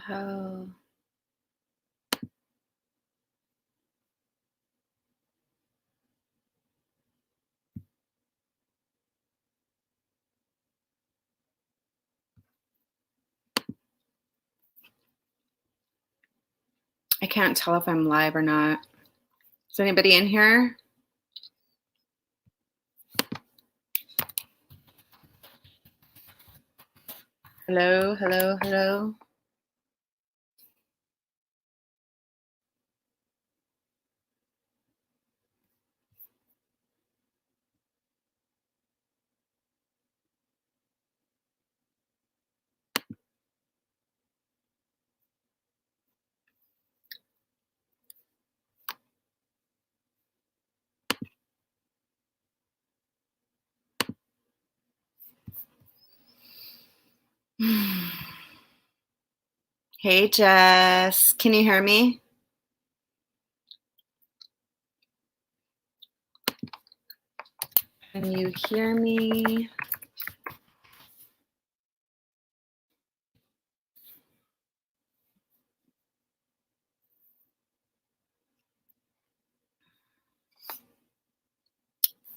hell? I can't tell if I'm live or not. Is anybody in here? Hello, hello, hello. Hey, Jess. Can you hear me? Can you hear me?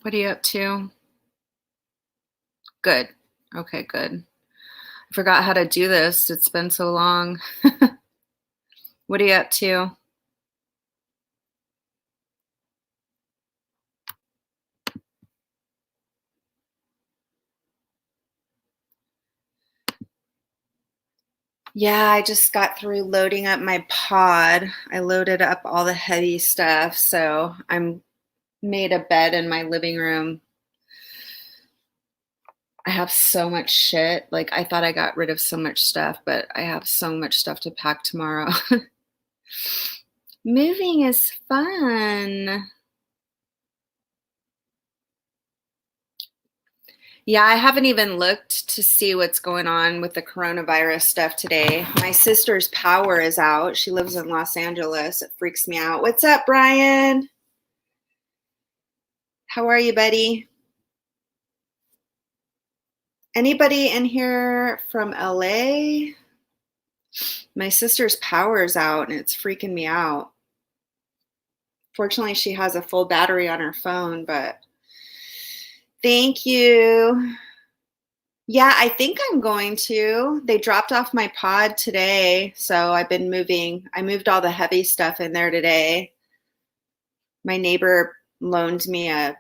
What are you up to? Good. Okay, good. I forgot how to do this. It's been so long. What are you up to? Yeah, I just got through loading up my pod. I loaded up all the heavy stuff, so I'm made a bed in my living room. I have so much shit. Like I thought I got rid of so much stuff, but I have so much stuff to pack tomorrow. Moving is fun. Yeah, I haven't even looked to see what's going on with the coronavirus stuff today. My sister's power is out. She lives in Los Angeles. It freaks me out. What's up, Brian? How are you, buddy? Anybody in here from LA? My sister's power is out and it's freaking me out. Fortunately, she has a full battery on her phone, but thank you. Yeah, I think I'm going to. They dropped off my pod today, so I've been moving. I moved all the heavy stuff in there today. My neighbor loaned me a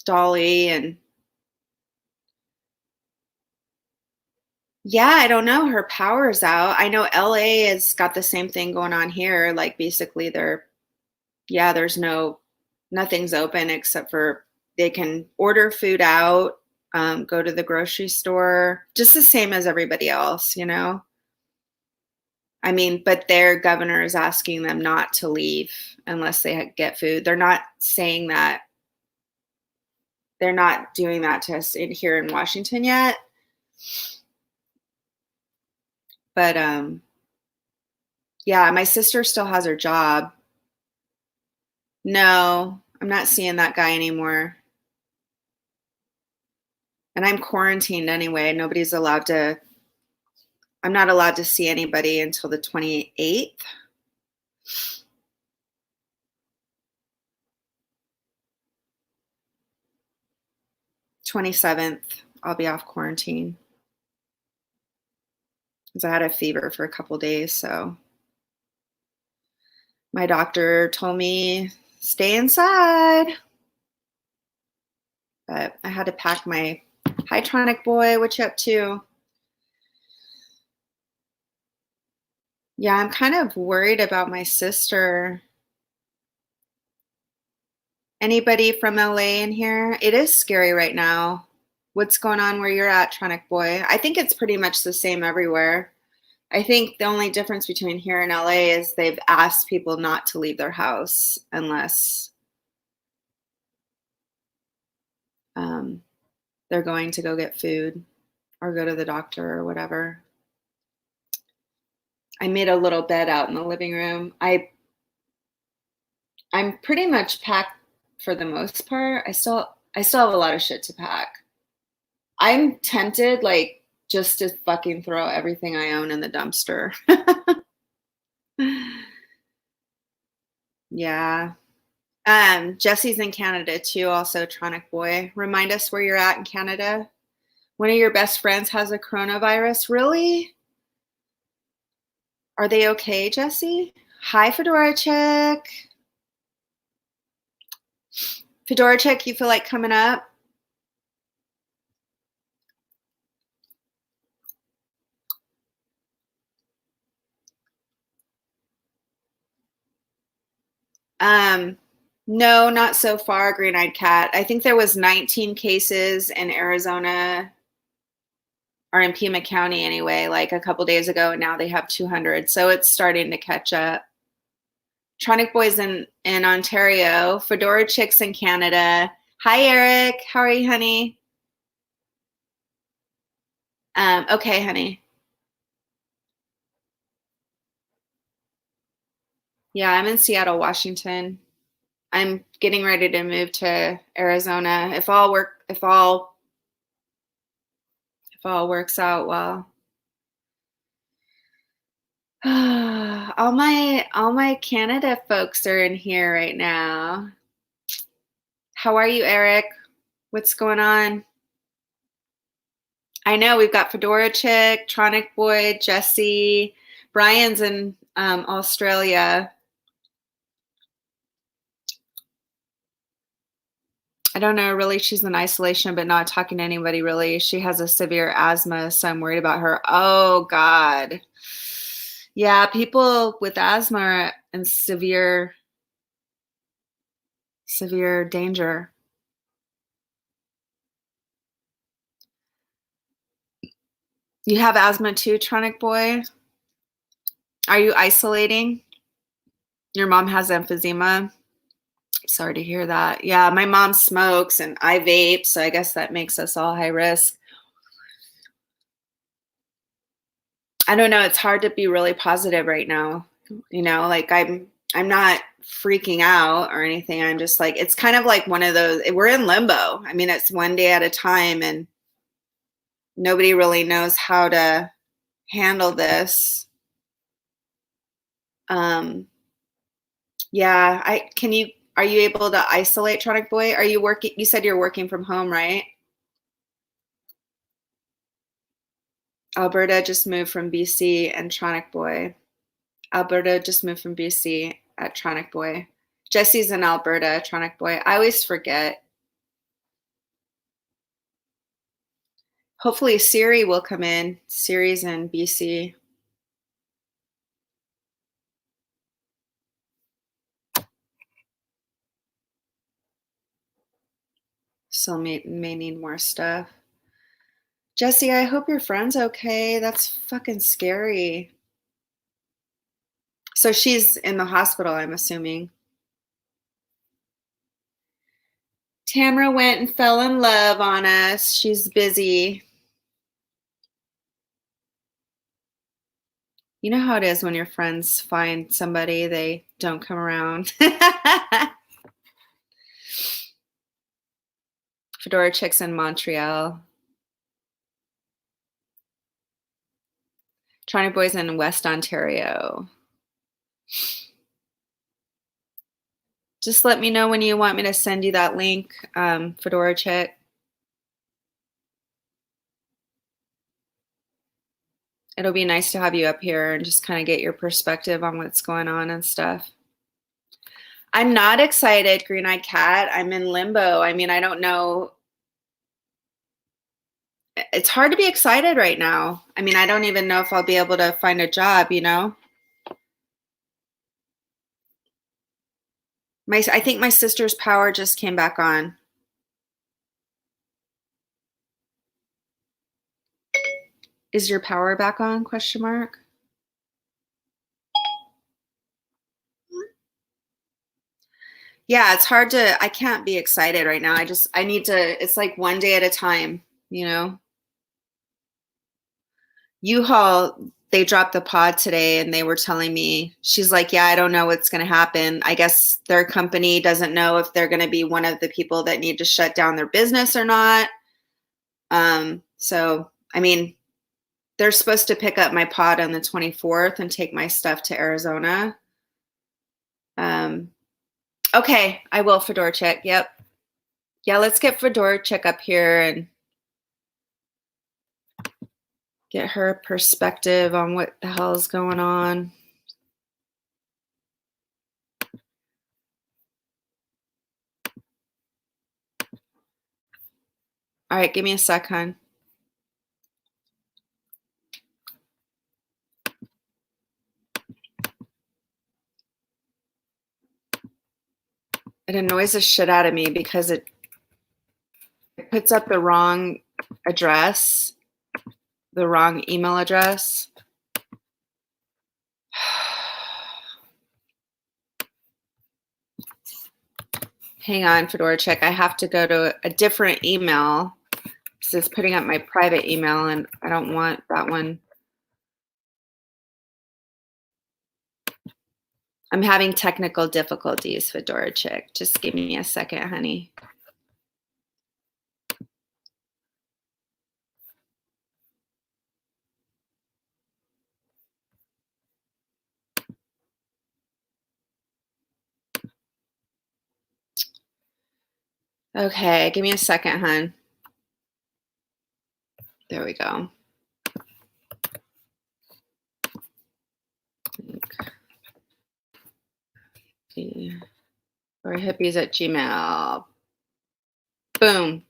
dolly, and yeah, I don't know. Her power's out. I know LA has got the same thing going on here. Like basically, there's nothing's open except for they can order food out, go to the grocery store, just the same as everybody else, you know? I mean, but their governor is asking them not to leave unless they get food. They're not saying that. They're not doing that to us here in Washington yet. But yeah, my sister still has her job. No, I'm not seeing that guy anymore. And I'm quarantined anyway. I'm not allowed to see anybody until the 28th. 27th, I'll be off quarantine. Because I had a fever for a couple days, so my doctor told me stay inside. But I had to pack my Hytronic boy. What you up to? Yeah, I'm kind of worried about my sister. Anybody from LA in here? It is scary right now. What's going on where you're at, Tronic boy? I think it's pretty much the same everywhere. I think the only difference between here and LA is they've asked people not to leave their house unless they're going to go get food or go to the doctor or whatever. I made a little bed out in the living room. I'm pretty much packed for the most part. I still have a lot of shit to pack. I'm tempted, like, just to fucking throw everything I own in the dumpster. Yeah. Jesse's in Canada too, also Tronic Boy. Remind us where you're at in Canada. One of your best friends has a coronavirus. Really? Are they okay, Jesse? Hi, Fedora Chick. Fedora Chick, you feel like coming up? Um, no, not so far, Green-Eyed Cat. I think there was 19 cases in Arizona or in Pima County anyway, like a couple days ago, and now they have 200. So it's starting to catch up. Tronic Boys in Ontario, Fedora Chicks in Canada. Hi, Eric. How are you, honey? Okay, honey. Yeah, I'm in Seattle, Washington. I'm getting ready to move to Arizona. If all works out well. All my Canada folks are in here right now. How are you, Eric? What's going on? I know we've got Fedora Chick, Tronic Boy, Jesse, Brian's in Australia. I don't know, really, she's in isolation, but not talking to anybody really. She has a severe asthma, so I'm worried about her. Oh, God. Yeah, people with asthma are in severe danger. You have asthma too, Tronic Boy? Are you isolating? Your mom has emphysema? Sorry to hear that. Yeah, my mom smokes and I vape, so I guess that makes us all high risk. I don't know, it's hard to be really positive right now. Like I'm not freaking out or anything. I'm just like it's kind of like one of those we're in limbo. I mean, it's one day at a time and nobody really knows how to handle this. Um yeah, are you able to isolate, Tronic Boy? Are you working? You said you're working from home, right? Alberta just moved from BC and Tronic Boy. Alberta just moved from BC at Tronic Boy. Jesse's in Alberta, Tronic Boy. I always forget. Hopefully Siri will come in. Siri's in BC. So may need more stuff. Jesse, I hope your friend's okay. That's fucking scary. So she's in the hospital, I'm assuming. Tamara went and fell in love on us. She's busy. You know how it is when your friends find somebody, they don't come around. Fedora Chicks in Montreal. Tronic Boys in West Ontario. Just let me know when you want me to send you that link, Fedora Chick. It'll be nice to have you up here and just kind of get your perspective on what's going on and stuff. I'm not excited, Green-Eyed Cat. I'm in limbo. I mean, I don't know. It's hard to be excited right now. I mean, I don't even know if I'll be able to find a job, I think my sister's power just came back on. Is your power back on? Question mark. Yeah, it's hard I can't be excited right now. I need to, it's like one day at a time. U-Haul, they dropped the pod today and they were telling me, she's like, yeah, I don't know what's going to happen. I guess their company doesn't know if they're going to be one of the people that need to shut down their business or not. So, I mean, they're supposed to pick up my pod on the 24th and take my stuff to Arizona. Okay, I will Fedora Chick. Yep. Yeah, let's get Fedora Chick up here and get her perspective on what the hell is going on. All right, give me a sec, hon. It annoys the shit out of me because it puts up the wrong address, the wrong email address. Hang on, Fedora Chick. I have to go to a different email. This is putting up my private email, and I don't want that one. I'm having technical difficulties, Fedora Chick. Just give me a second, honey. Okay, give me a second, hon. There we go. Or hippies at Gmail. Boom.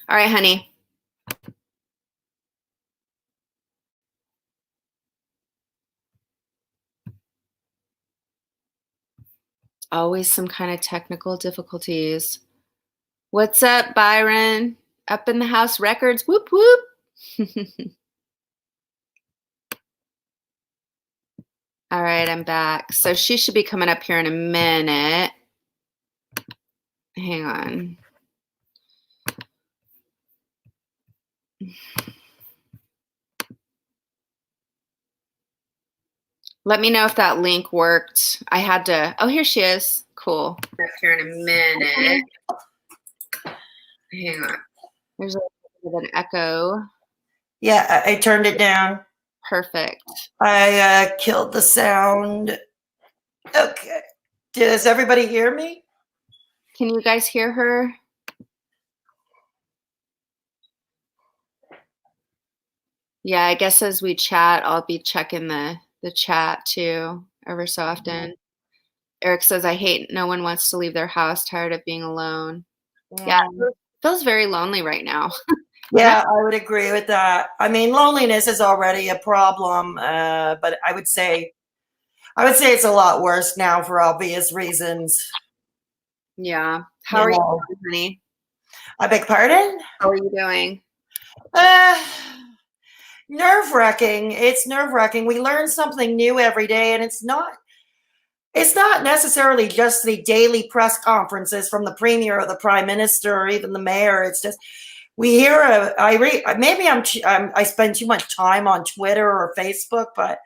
All right, honey. Always some kind of technical difficulties. What's up, Byron? Up in the house records. Whoop, whoop. All right, I'm back. So she should be coming up here in a minute. Hang on. Let me know if that link worked. I had to, oh, here she is. Cool. Up here in a minute. Hang on. There's a bit of an echo. Yeah, I turned it down. Perfect. I killed the sound. Okay. Does everybody hear me? Can you guys hear her? Yeah, I guess as we chat, I'll be checking the chat too, ever so often. Eric says, I hate no one wants to leave their house, tired of being alone. Yeah, it feels very lonely right now. Yeah, I would agree with that. I mean, loneliness is already a problem, but I would say it's a lot worse now for obvious reasons. Yeah. How are you doing, honey? I beg pardon? How are you doing? Nerve-wracking. It's nerve-wracking. We learn something new every day, and it's not necessarily just the daily press conferences from the premier or the prime minister or even the mayor. It's just we hear I spend too much time on Twitter or Facebook, but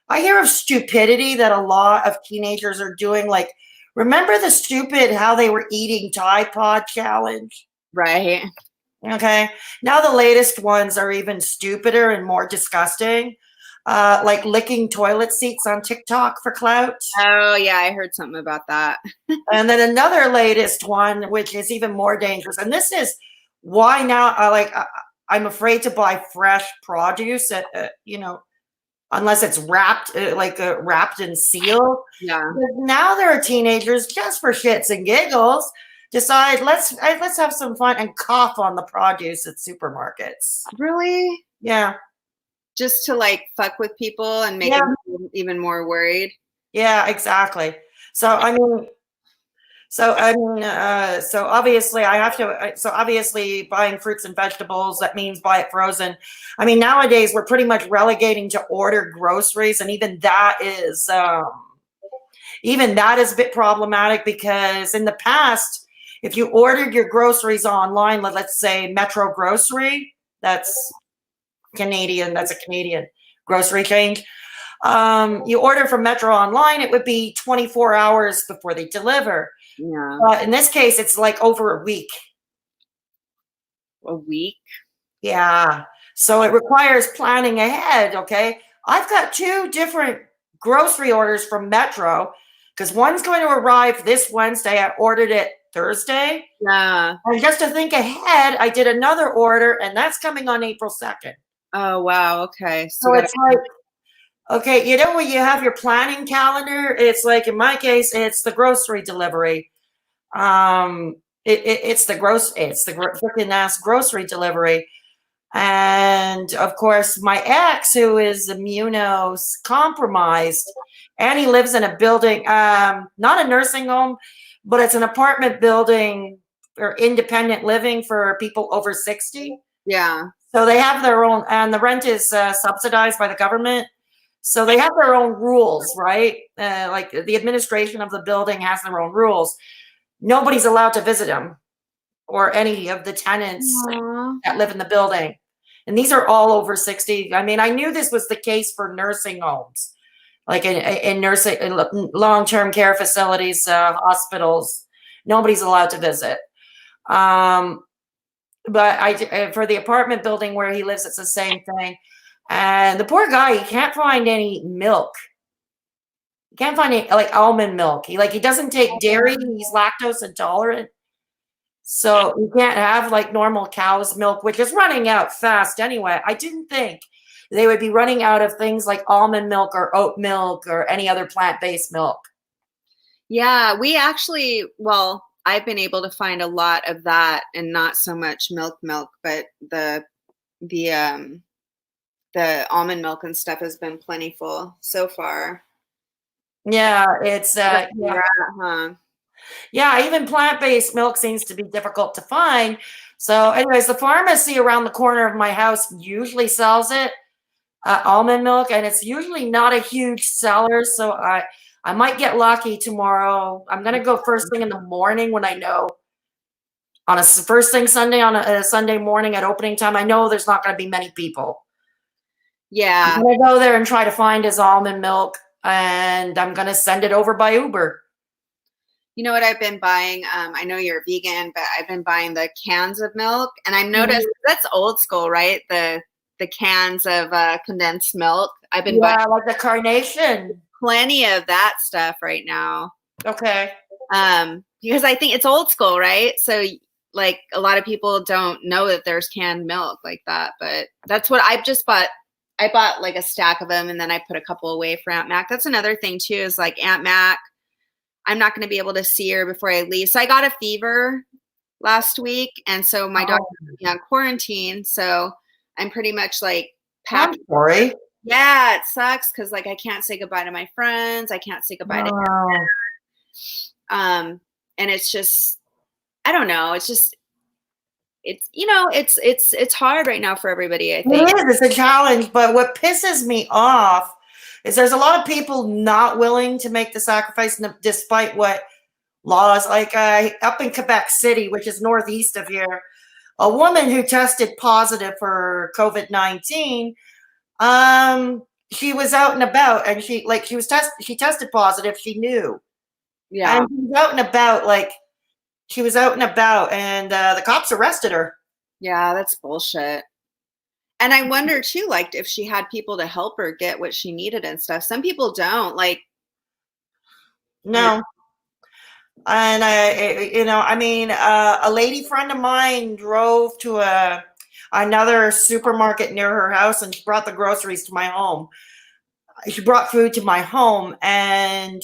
I hear of stupidity that a lot of teenagers are doing. Like, remember the stupid how they were eating Tide Pod challenge? Right. Okay. Now the latest ones are even stupider and more disgusting. Like licking toilet seats on TikTok for clout. Oh, yeah, I heard something about that. And then another latest one, which is even more dangerous. And this is why now I'm afraid to buy fresh produce, unless it's wrapped, wrapped and sealed. Yeah. Now there are teenagers, just for shits and giggles, decide let's have some fun and cough on the produce at supermarkets. Really? Yeah. Just to like fuck with people and make them even more worried. Yeah, exactly. So obviously obviously buying fruits and vegetables, that means buy it frozen. I mean, nowadays we're pretty much relegating to order groceries, and even that is a bit problematic, because in the past, if you ordered your groceries online, let's say Metro Grocery, that's a Canadian grocery chain. You order from Metro online, it would be 24 hours before they deliver. Yeah. But in this case, it's like over a week. A week? Yeah. So it requires planning ahead. Okay. I've got two different grocery orders from Metro because one's going to arrive this Wednesday. I ordered it Thursday. Yeah. And just to think ahead, I did another order and that's coming on April 2nd. Oh, wow. Okay. So So you it's gotta, like, okay, you know, when you have your planning calendar, it's like in my case, it's the grocery delivery. It's the freaking ass grocery delivery. And of course, my ex, who is immunocompromised, and he lives in a building, not a nursing home, but it's an apartment building or independent living for people over 60. yeah. So they have their own, and the rent is subsidized by the government. So they have their own rules, right? Like the administration of the building has their own rules. Nobody's allowed to visit them or any of the tenants Aw. that live in the building. And these are all over 60. I mean, I knew this was the case for nursing homes, like in nursing, long-term care facilities, hospitals. Nobody's allowed to visit. But for the apartment building where he lives, it's the same thing. And the poor guy, he can't find any milk. He can't find any like almond milk. He doesn't take dairy. He's lactose intolerant. So you can't have like normal cow's milk, which is running out fast anyway. I didn't think they would be running out of things like almond milk or oat milk or any other plant-based milk. Yeah, we actually, well, I've been able to find a lot of that and not so much milk, but the the almond milk and stuff has been plentiful so far. Yeah, it's That's where yeah. you're at, huh? Yeah, even plant-based milk seems to be difficult to find. So anyways, the pharmacy around the corner of my house usually sells it, almond milk, and it's usually not a huge seller. So I might get lucky tomorrow. I'm gonna go first thing in the morning when I know on a first thing Sunday on a Sunday morning at opening time. I know there's not gonna be many people. I'm Yeah. gonna go there and try to find his almond milk, and I'm gonna send it over by Uber. You know what I've been buying? I know you're vegan, but I've been buying the cans of milk, and I've Mhm. noticed that's old school, right? The cans of condensed milk. I've been buying Yeah, like the carnation. plenty of that stuff right now. Okay. Because I think it's old school, right? So like a lot of people don't know that there's canned milk like that, but that's what I've just bought. I bought like a stack of them and then I put a couple away for Aunt Mac. That's another thing too, is like Aunt Mac, I'm not going to be able to see her before I leave. So I got a fever last week. And so my doctor Oh, put me on quarantine. So I'm pretty much like I'm packing. sorry. Yeah, it sucks because like I can't say goodbye to my friends. I can't say goodbye to Oh. and it's just I don't know. It's just it's it's hard right now for everybody, I think. It is. It's a challenge, but what pisses me off is there's a lot of people not willing to make the sacrifice despite what laws like up in Quebec City, which is northeast of here, a woman who tested positive for COVID-19. She was out and about, and she tested positive. She knew, Yeah. and she was out and about, like she was out and about, and the cops arrested her. Yeah, that's bullshit. And I wonder too, like if she had people to help her get what she needed and stuff. Some people don't. Like, you know, No, and I mean, a lady friend of mine drove to another supermarket near her house, and she brought the groceries to my home. She brought food to my home, and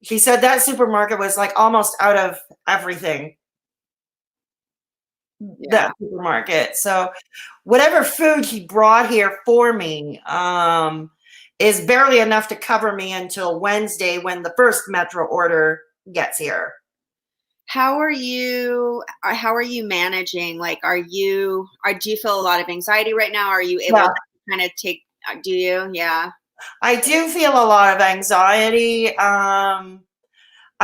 she said that supermarket was like almost out of everything. yeah. That supermarket. So whatever food she brought here for me is barely enough to cover me until Wednesday when the first Metro order gets here. How are you managing? Like do you feel a lot of anxiety right now? Are you able Yeah, to kind of take do you? Yeah. I do feel a lot of anxiety.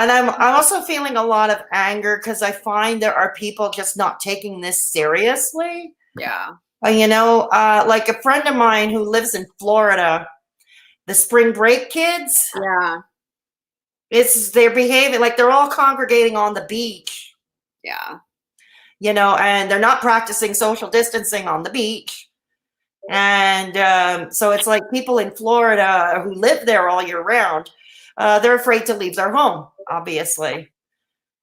And I'm also feeling a lot of anger because I find there are people just not taking this seriously. Yeah. Like a friend of mine who lives in Florida, the spring break kids, Yeah. they're behaving like they're all congregating on the beach, Yeah. and they're not practicing social distancing on the beach. And so it's like people in Florida who live there all year round, they're afraid to leave their home, obviously.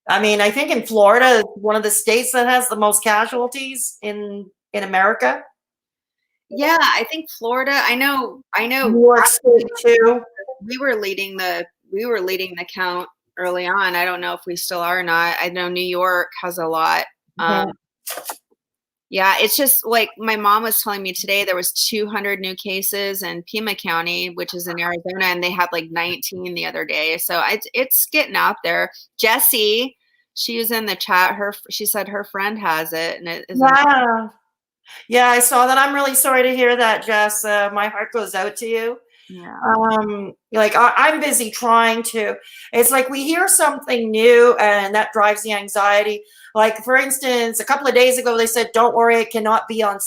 I mean, I think in Florida is one of the states that has the most casualties in America. Yeah, I think Florida. I New know. York State too. We were leading the count early on. I don't know if we still are or not. I know New York has a lot. Mhm. Yeah, it's just like my mom was telling me today there was 200 new cases in Pima County, which is in Arizona, and they had like 19 the other day. So it's getting out there. Jessie, she was in the chat. She said her friend has it, and it isn't. Yeah. Yeah, I saw that. I'm really sorry to hear that, Jess. My heart goes out to you. Yeah, Like I'm busy trying to. It's like we hear something new, and that drives the anxiety. Like for instance, a couple of days ago, they said, "Don't worry, it cannot be on.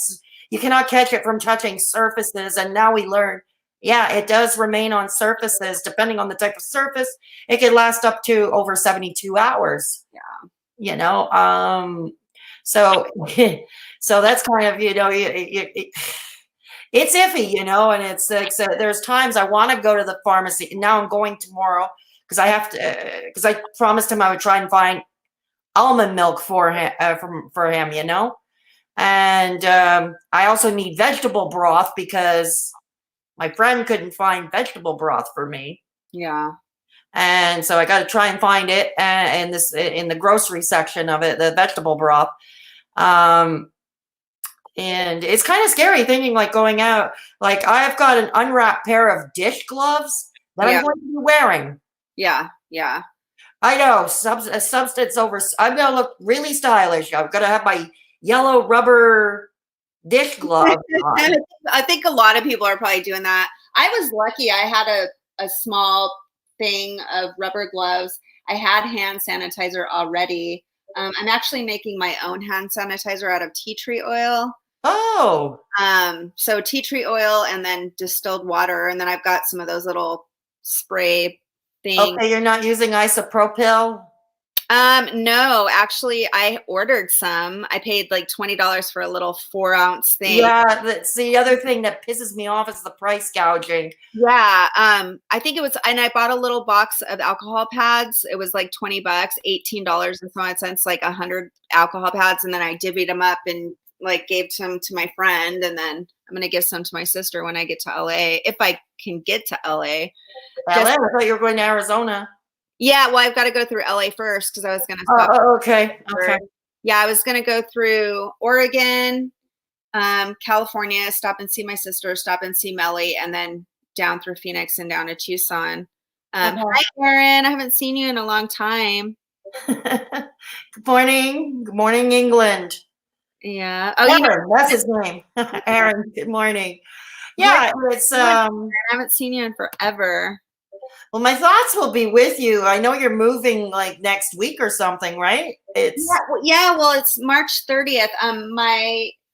You cannot catch it from touching surfaces." And now we learn, yeah, it does remain on surfaces. Depending on the type of surface, it can last up to over 72 hours. yeah, You know, so so that's kind of it's iffy, and it's like so there's times I want to go to the pharmacy, and now I'm going tomorrow because I have to because I promised him I would try and find almond milk for him for him, and I also need vegetable broth because my friend couldn't find vegetable broth for me. yeah. And so I got to try and find it in the grocery section of it, the vegetable broth. Um, and it's kind of scary thinking like going out. Like I've got an unwrapped pair of dish gloves that I'm Yeah, going to be wearing. yeah, yeah. I know a substance over. I'm gonna look really stylish. I'm gonna have my yellow rubber dish glove on. I think a lot of people are probably doing that. I was lucky. I had a small thing of rubber gloves. I had hand sanitizer already. I'm actually making my own hand sanitizer out of tea tree oil. Oh, So tea tree oil and then distilled water, and then I've got some of those little spray things. okay. You're not using isopropyl. No, actually, I ordered some. I paid like $20 for a little 4-ounce thing. Yeah, that's the other thing that pisses me off is the price gouging. Yeah, I think it was, and I bought a little box of alcohol pads. It was like $20, $18 and so on cents, like 100 alcohol pads, and then I divvied them up and like gave some to my friend, and then I'm gonna give some to my sister when I get to LA, if I can get to LA. LA, Just I thought you were going to Arizona. yeah, well, I've got to go through LA first because I was gonna stop. Okay, okay. Yeah, I was gonna go through Oregon, California, stop and see my sister, stop and see Melly, and then down through Phoenix and down to Tucson. Okay. Hi, Aaron. I haven't seen you in a long time. Good morning. Good morning, England. Yeah. Oh, Aaron, that's his name. Aaron, good morning. Yeah, it's I haven't seen you in forever. well, my thoughts will be with you. I know you're moving like next week or something, right? It's Yeah. Well, it's March 30th.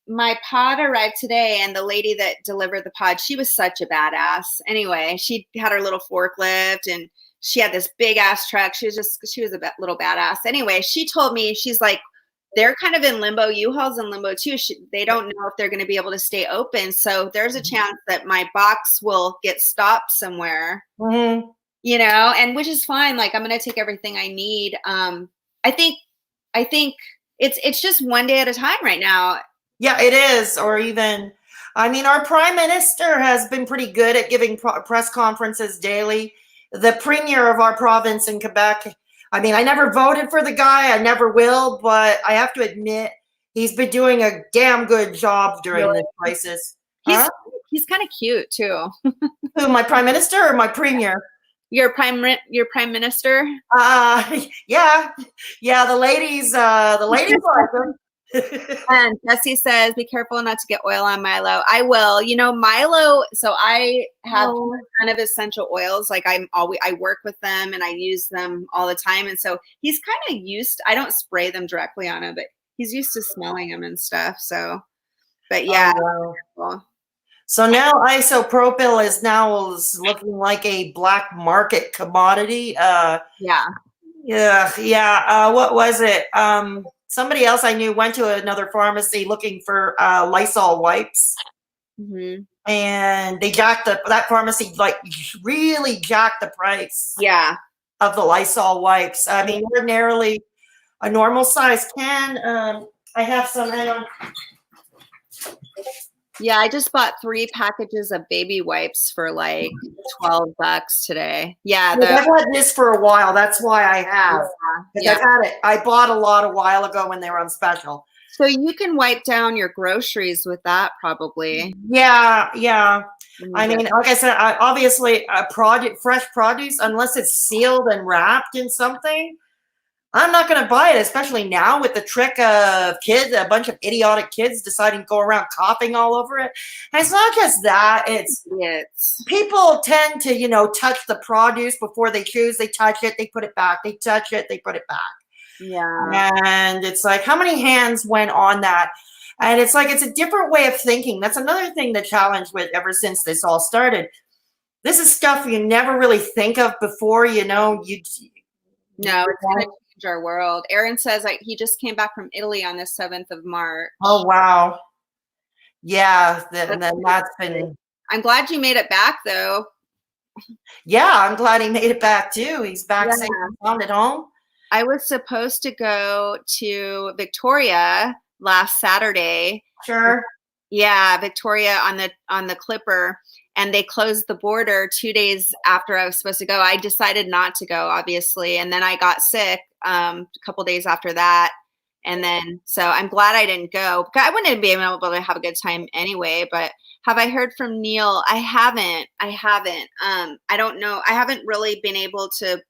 My pod arrived today, and the lady that delivered the pod, she was such a badass. Anyway, she had her little forklift, and she had this big ass truck. She was a little badass. Anyway, she told me, she's like, they're kind of in limbo. U-Haul's in limbo too. They don't know if they're going to be able to stay open. So there's a chance that my box will get stopped somewhere, mhm. and which is fine. Like I'm going to take everything I need. I think, I think it's just one day at a time right now. Yeah, it is. Or even, I mean, our prime minister has been pretty good at giving press conferences daily. The premier of our province in Quebec, I mean, I never voted for the guy, I never will, but I have to admit, he's been doing a damn good job during Really? this crisis. He's Huh? he's kind of cute too. Who, my prime minister or my premier? Your prime minister. Yeah, yeah. The ladies like him. And Jesse says, "Be careful not to get oil on Milo." I will. Milo. So I have Oh. a ton of essential oils. Like I work with them and I use them all the time. And so he's kind of used. I don't spray them directly on him, but he's used to smelling them and stuff. So, but Oh, yeah. wow. Well, So now isopropyl is now looking like a black market commodity. yeah. Yeah. What was it? Somebody else I knew went to another pharmacy looking for Lysol wipes. Hmm. and they jacked that pharmacy like really jacked the price Yeah. of the Lysol wipes. I Yeah. mean, ordinarily a normal size can. I have some. Hang on. Yeah, I just bought 3 packages of baby wipes for like $12 today. Yeah, Like, I've had this for a while. That's why I have. Because yeah. I've had it. I bought a lot a while ago when they were on special. So you can wipe down your groceries with that probably Yeah, yeah. when you I get. mean, like I said, obviously, fresh produce, unless it's sealed and wrapped in something, I'm not going to buy it, especially now with the trick of kids, a bunch of idiotic kids deciding to go around coughing all over it. And it's not just that, it's Idiots. people tend to, touch the produce before they choose. They touch it, they put it back. They touch it, they put it back. Yeah. And it's like, how many hands went on that? And it's like, it's a different way of thinking. That's another thing the challenge with ever since this all started. This is stuff you never really think of before, No, it's gonna change our world. Aaron says like he just came back from Italy on the 7th of March. Oh, wow. Yeah. Then that's been, I'm glad you made it back though. yeah, I'm glad he made it back too. He's back Yeah. safe and sound at home. I was supposed to go to Victoria last Saturday. Sure. Yeah, Victoria on the Clipper, and they closed the border 2 days after I was supposed to go. I decided not to go, obviously, and then I got sick a couple days after that, and then so I'm glad I didn't go. I wouldn't be able to have a good time anyway. But have I heard from Neil? I haven't. I haven't. I don't know. I haven't really been able to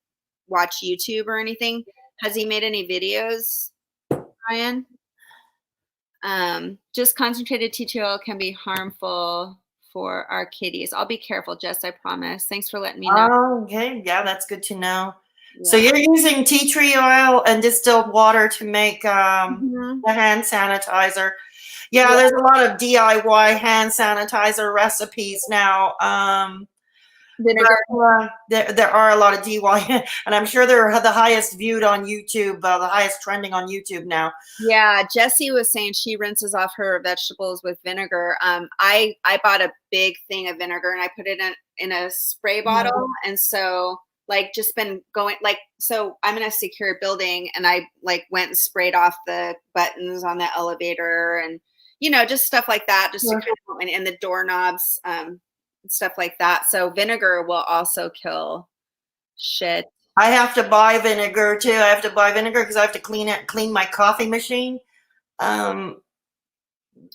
watch YouTube or anything. Has he made any videos, Ryan? Just concentrated TTL can be harmful for our kitties. I'll be careful, Jess, I promise. Thanks for letting me know. Oh, okay. Yeah, that's good to know. So Yeah. you're using tea tree oil and distilled water to make Mhm. the hand sanitizer. Yeah, Yeah. there's a lot of DIY hand sanitizer recipes now. Vinegar. There are a lot of DIY, and I'm sure they're the highest viewed on YouTube, the highest trending on YouTube now. Yeah, Jessie was saying she rinses off her vegetables with vinegar. I bought a big thing of vinegar and I put it in a spray bottle, and so like just been going like so I'm in a secure building and I like went and sprayed off the buttons on the elevator and just stuff like that just to kind of and the doorknobs stuff like that. So vinegar will also kill shit. I have to buy vinegar too. I have to buy vinegar because I have to clean my coffee machine. Um,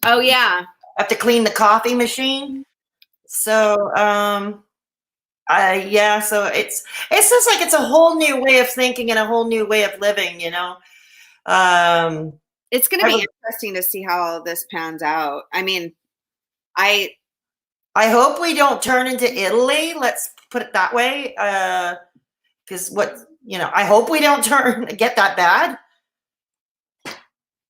Oh yeah. I have to clean the coffee machine. So, yeah, so it's just like it's a whole new way of thinking and a whole new way of living, It's going to be interesting to see how all this pans out. I mean, I hope we don't turn into Italy. Let's put it that way. Because I hope we don't get that bad.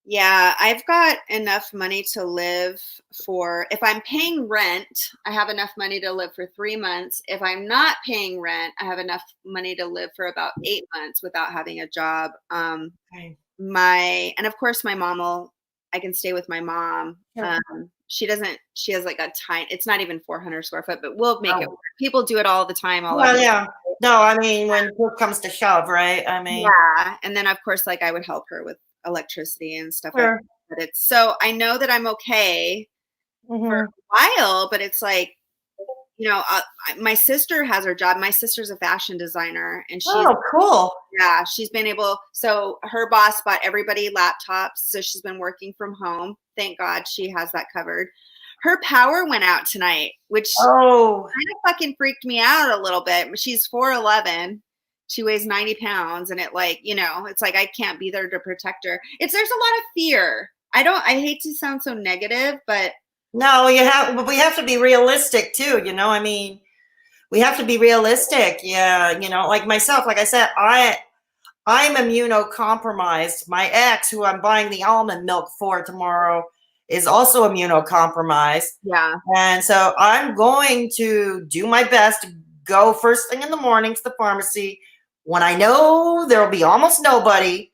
Yeah, I've got enough money to live for, if I'm paying rent, I have enough money to live for 3 months. If I'm not paying rent, I have enough money to live for about 8 months without having a job. Okay. And of course my I can stay with my mom. Yeah. She has like a tiny, it's not even 400 square foot, but we'll make it work. People do it all the time. Well, yeah. No, I mean, when push comes to shove, right? I mean, yeah. And then of course, like I would help her with electricity and stuff like that. But so I know that I'm okay for a while, but it's like, my sister has her job. My sister's a fashion designer and cool. Yeah, she's been so her boss bought everybody laptops. So she's been working from home. Thank God she has that covered. Her power went out tonight, which kind of fucking freaked me out a little bit. She's 4'11". She weighs 90 pounds. And it's like, I can't be there to protect her. There's a lot of fear. I hate to sound so negative, but. No, but we have to be realistic too. I mean, we have to be realistic. Yeah. Like myself, like I said, I'm immunocompromised. My ex, who I'm buying the almond milk for tomorrow, is also immunocompromised. Yeah. And so I'm going to do my best to go first thing in the morning to the pharmacy when I know there will be almost nobody.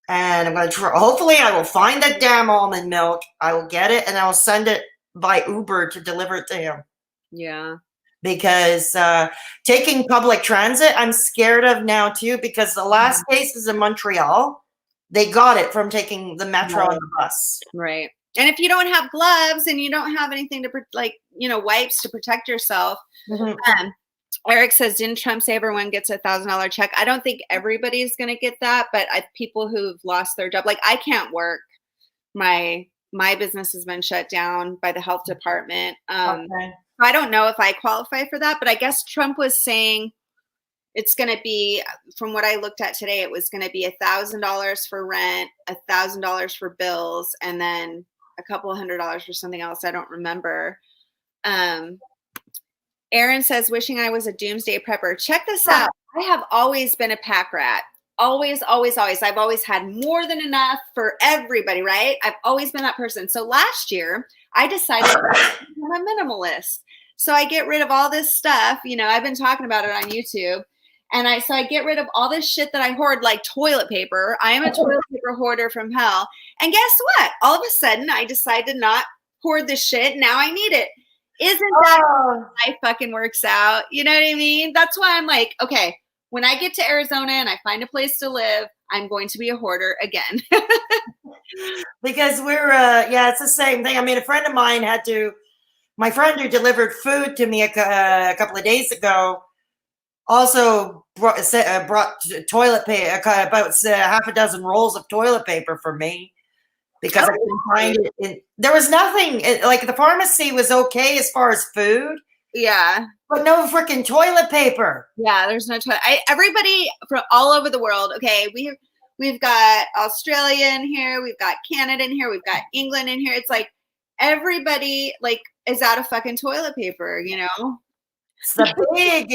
And I'm going to hopefully I will find that damn almond milk. I will get it and I will send it by Uber to deliver it to him. Yeah. Because taking public transit, I'm scared of now too, because the last case is in Montreal. They got it from taking the metro and the bus. Right. And if you don't have gloves and you don't have anything to wipes to protect yourself, Eric says, didn't Trump say everyone gets $1,000 check? I don't think everybody's going to get that, but people who've lost their job, like I can't work. My business has been shut down by the health department. Okay. I don't know if I qualify for that, but I guess Trump was saying it's going to be, from what I looked at today, it was going to be $1,000 for rent, $1,000 for bills, and then a couple $100 for something else. I don't remember. Aaron says, wishing I was a doomsday prepper. Check this out. I have always been a pack rat. Always, always, always. I've always had more than enough for everybody, right? I've always been that person. So last year, I decided I'm a minimalist. So I get rid of all this stuff. I've been talking about it on YouTube. And I get rid of all this shit that I hoard, like toilet paper. I am a toilet paper hoarder from hell. And guess what? All of a sudden, I decided to not hoard this shit. Now I need it. Isn't that how life fucking works out? You know what I mean? That's why I'm like, okay, when I get to Arizona and I find a place to live, I'm going to be a hoarder again. Because we're, it's the same thing. I mean, a friend of mine my friend who delivered food to me a couple of days ago also brought toilet paper, about half a dozen rolls of toilet paper for me. Because I couldn't find it. There was nothing, like the pharmacy was okay as far as food. Yeah. But no freaking toilet paper. Yeah, there's no toilet. Everybody from all over the world, okay, we've got Australia in here, we've got Canada in here, we've got England in here. It's like everybody is out of fucking toilet paper, It's the big,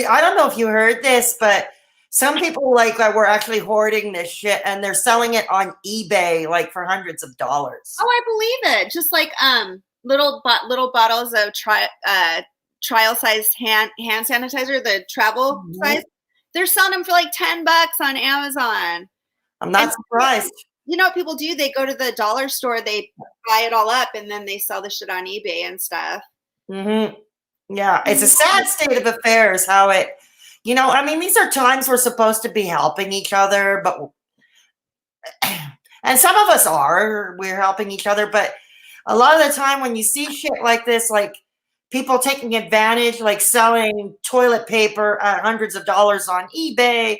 I don't know if you heard this, but some people were actually hoarding this shit and they're selling it on eBay for hundreds of dollars. Oh, I believe it. Just like little bottles of trial size hand sanitizer, the travel size. They're selling them for like $10 on Amazon. I'm not surprised. You know what people do? They go to the dollar store, they buy it all up, and then they sell the shit on eBay and stuff. Yeah, it's a sad state of affairs how it. I mean, these are times we're supposed to be helping each other, and some of us we're helping each other, but a lot of the time when you see shit like this, like people taking advantage, like selling toilet paper at hundreds of dollars on eBay,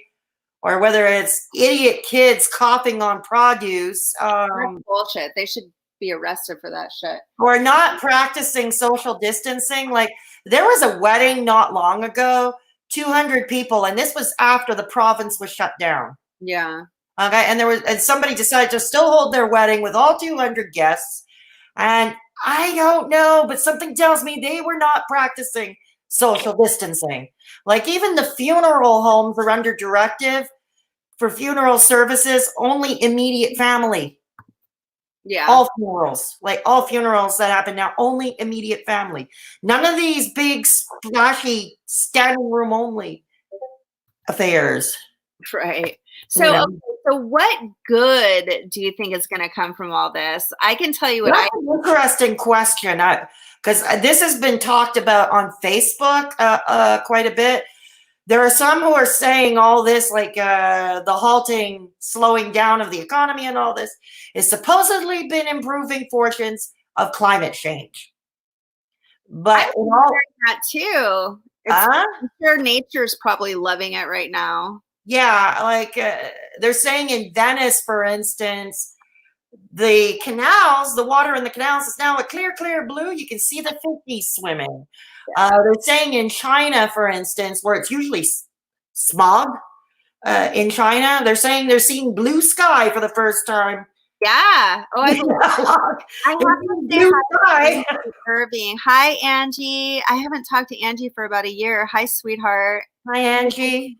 or whether it's idiot kids coughing on produce. That's bullshit. They should be arrested for that shit. Or not practicing social distancing. Like there was a wedding not long ago, 200 people, and this was after the province was shut down. Yeah. Okay, and somebody decided to still hold their wedding with all 200 guests, and I don't know, but something tells me they were not practicing social distancing. Like even the funeral homes are under directive for funeral services, only immediate family. Yeah. All funerals that happen now, only immediate family. None of these big, splashy, standing room only affairs. Right. So, so what good do you think is going to come from all this? I can tell you That's an interesting question, because this has been talked about on Facebook quite a bit. There are some who are saying all this, the halting, slowing down of the economy and all this is supposedly been improving fortunes of climate change. But I'm hearing that too. I'm sure nature's probably loving it right now. Yeah, they're saying in Venice, for instance, the canals, the water in the canals is now a clear, clear blue. You can see the fishies swimming. They're saying in China, for instance, where it's usually smog in China, they're saying they're seeing blue sky for the first time. Yeah. Oh, I have to say hi to Irving. Hi, Angie. I haven't talked to Angie for about a year. Hi, sweetheart. Hi, Angie.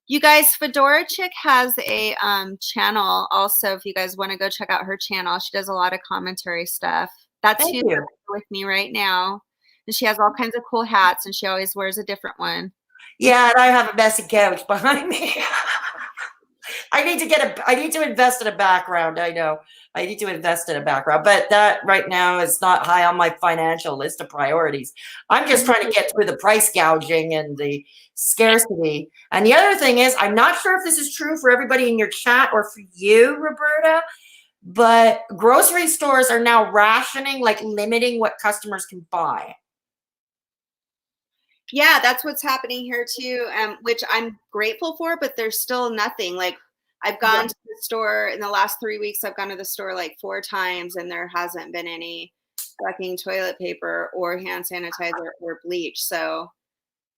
You guys, Fedora Chick has a channel also. If you guys want to go check out her channel, she does a lot of commentary stuff. That's who's with me right now. And she has all kinds of cool hats, and she always wears a different one. Yeah, and I have a messy couch behind me. I need to invest in a background. I know, I need to invest in a background, but that right now is not high on my financial list of priorities. I'm just trying to get through the price gouging and the scarcity. And the other thing is, I'm not sure if this is true for everybody in your chat or for you, Roberta, but grocery stores are now rationing, like limiting what customers can buy. Yeah, that's what's happening here too, which I'm grateful for, but there's still nothing. Like I've gone to the store in the last 3 weeks, I've gone to the store like 4 times and there hasn't been any fucking toilet paper or hand sanitizer or bleach. So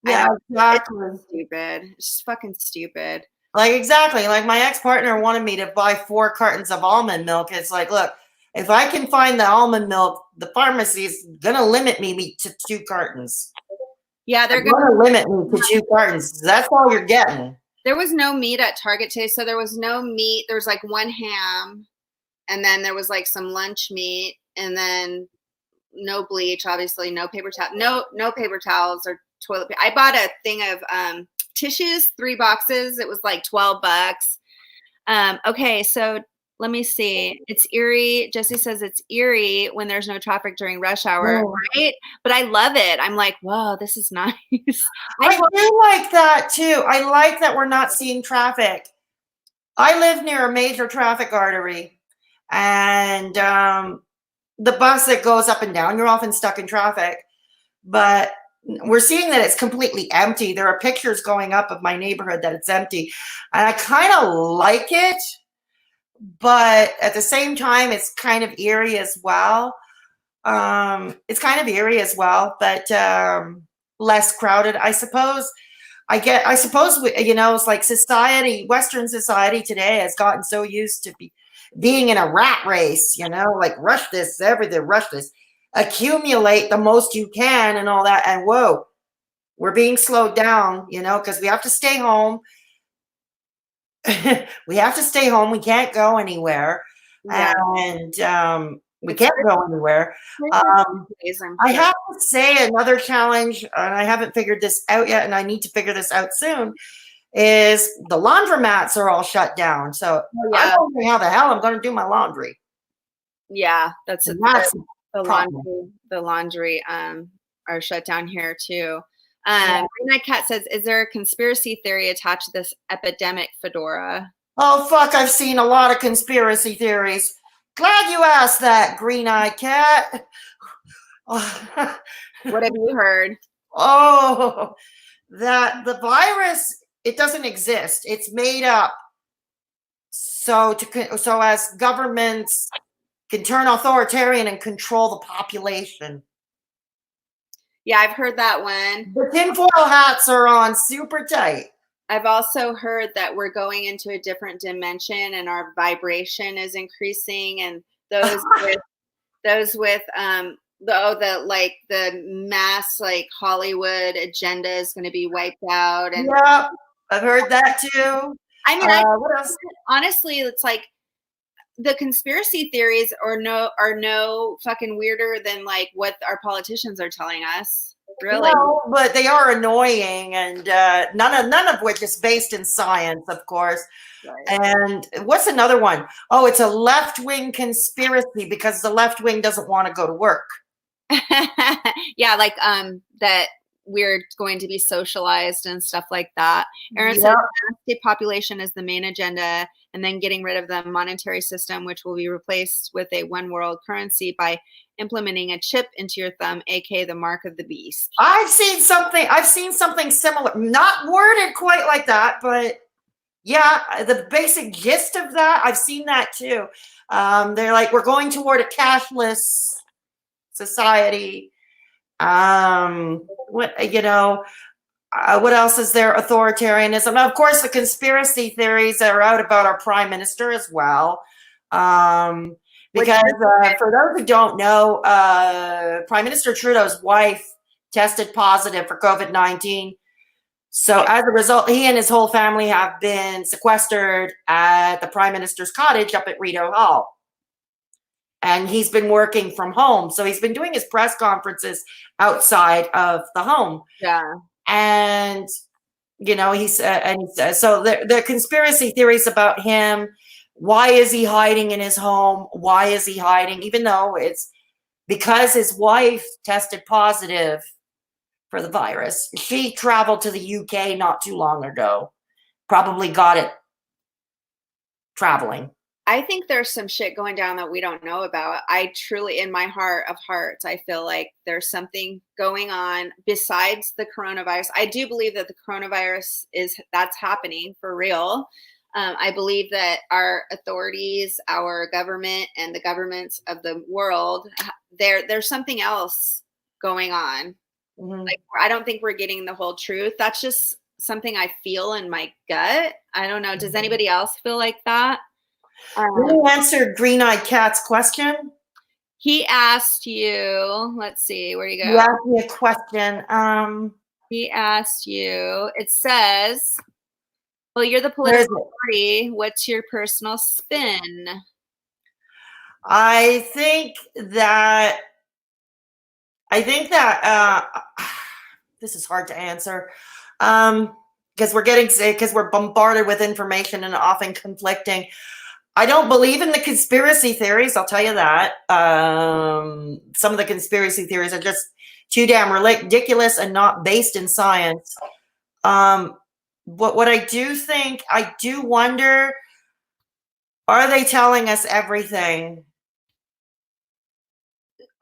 Yeah, exactly. it's stupid. It's just fucking stupid. Like, exactly. Like my ex-partner wanted me to buy 4 cartons of almond milk. It's like, look, if I can find the almond milk, the pharmacy's gonna limit me to 2 cartons. Yeah, they're gonna limit me to 2 cartons. That's all you're getting. There was no meat at Target today, so there was no meat. There was like 1 ham, and then there was like some lunch meat, and then no bleach, obviously, no paper towel, no paper towels or toilet paper. I bought a thing of tissues, 3 boxes. It was like $12. Okay, so let me see. It's eerie. Jesse says it's eerie when there's no traffic during rush hour, right? But I love it. I'm like, whoa, this is nice. I do like that too. I like that we're not seeing traffic. I live near a major traffic artery, and the bus that goes up and down, you're often stuck in traffic, but we're seeing that it's completely empty. There are pictures going up of my neighborhood that it's empty, and I kind of like it, but at the same time, it's kind of eerie as well. It's kind of eerie as well, but less crowded, I suppose. I suppose, it's like society, Western society today has gotten so used to being in a rat race, like rush this, everything, rush this, accumulate the most you can and all that. And whoa, we're being slowed down, because we have to stay home. We have to stay home. We can't go anywhere. Yeah. And we can't go anywhere. I have to say another challenge, and I haven't figured this out yet, and I need to figure this out soon, is the laundromats are all shut down. So I'm wondering how the hell I'm going to do my laundry. Yeah, that's the laundry are shut down here too. Green Cat says, is there a conspiracy theory attached to this epidemic, Fedora? Oh, fuck, I've seen a lot of conspiracy theories. Glad you asked that, Green-Eyed Cat. What have you heard? Oh, that the virus, it doesn't exist. It's made up so as governments can turn authoritarian and control the population. Yeah, I've heard that one. The tinfoil hats are on super tight. I've also heard that we're going into a different dimension and our vibration is increasing, and those with the mass like Hollywood agenda is going to be wiped out. And yeah, I've heard that too. I mean, honestly, it's like the conspiracy theories are no fucking weirder than like what our politicians are telling us. Really? No, but they are annoying, and none of which is based in science, of course. Right. And what's another one? Oh, it's a left-wing conspiracy because the left wing doesn't want to go to work. Yeah, like that we're going to be socialized and stuff like that. Aaron said state population is the main agenda, and then getting rid of the monetary system, which will be replaced with a one world currency by implementing a chip into your thumb, aka the mark of the beast. I've seen something similar, not worded quite like that, but yeah, the basic gist of that, I've seen that too. They're like, we're going toward a cashless society. What else is there? Authoritarianism. Of course, the conspiracy theories that are out about our prime minister as well. Because for those who don't know, Prime Minister Trudeau's wife tested positive for COVID-19. So as a result, he and his whole family have been sequestered at the Prime Minister's cottage up at Rideau Hall. And he's been working from home. So he's been doing his press conferences outside of the home. Yeah. And, so the conspiracy theories about him Why is he hiding in his home? Why is he hiding? Even though it's because his wife tested positive for the virus. She traveled to the UK not too long ago. Probably got it traveling. I think there's some shit going down that we don't know about. I truly, in my heart of hearts, I feel like there's something going on besides the coronavirus. I do believe that the coronavirus that's happening for real. I believe that our authorities, our government, and the governments of the world, there's something else going on. Mm-hmm. Like, I don't think we're getting the whole truth. That's just something I feel in my gut. I don't know. Does anybody else feel like that? You answered Green Eyed Cat's question. He asked you, let's see, where do you You go? asked me a question. He asked you, it says, well, you're the Where is political it? party. What's your personal spin? I think that this is hard to answer. Because we're bombarded with information and often conflicting. I don't believe in the conspiracy theories. I'll tell you that. Some of the conspiracy theories are just too damn ridiculous and not based in science. What I do think, I do wonder, are they telling us everything?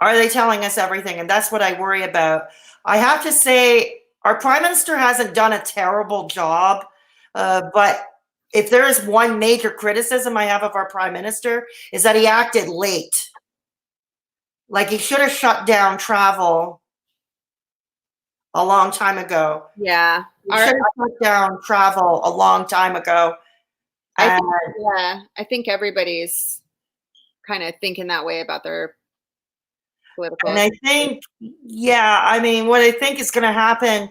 Are they telling us everything? And that's what I worry about. I have to say, our prime minister hasn't done a terrible job, but if there is one major criticism I have of our prime minister is that he acted late. Like he should have shut down travel a long time ago. Yeah. He should have shut down travel a long time ago. I think everybody's kind of thinking that way about their political. And I think, yeah, I mean, what I think is going to happen,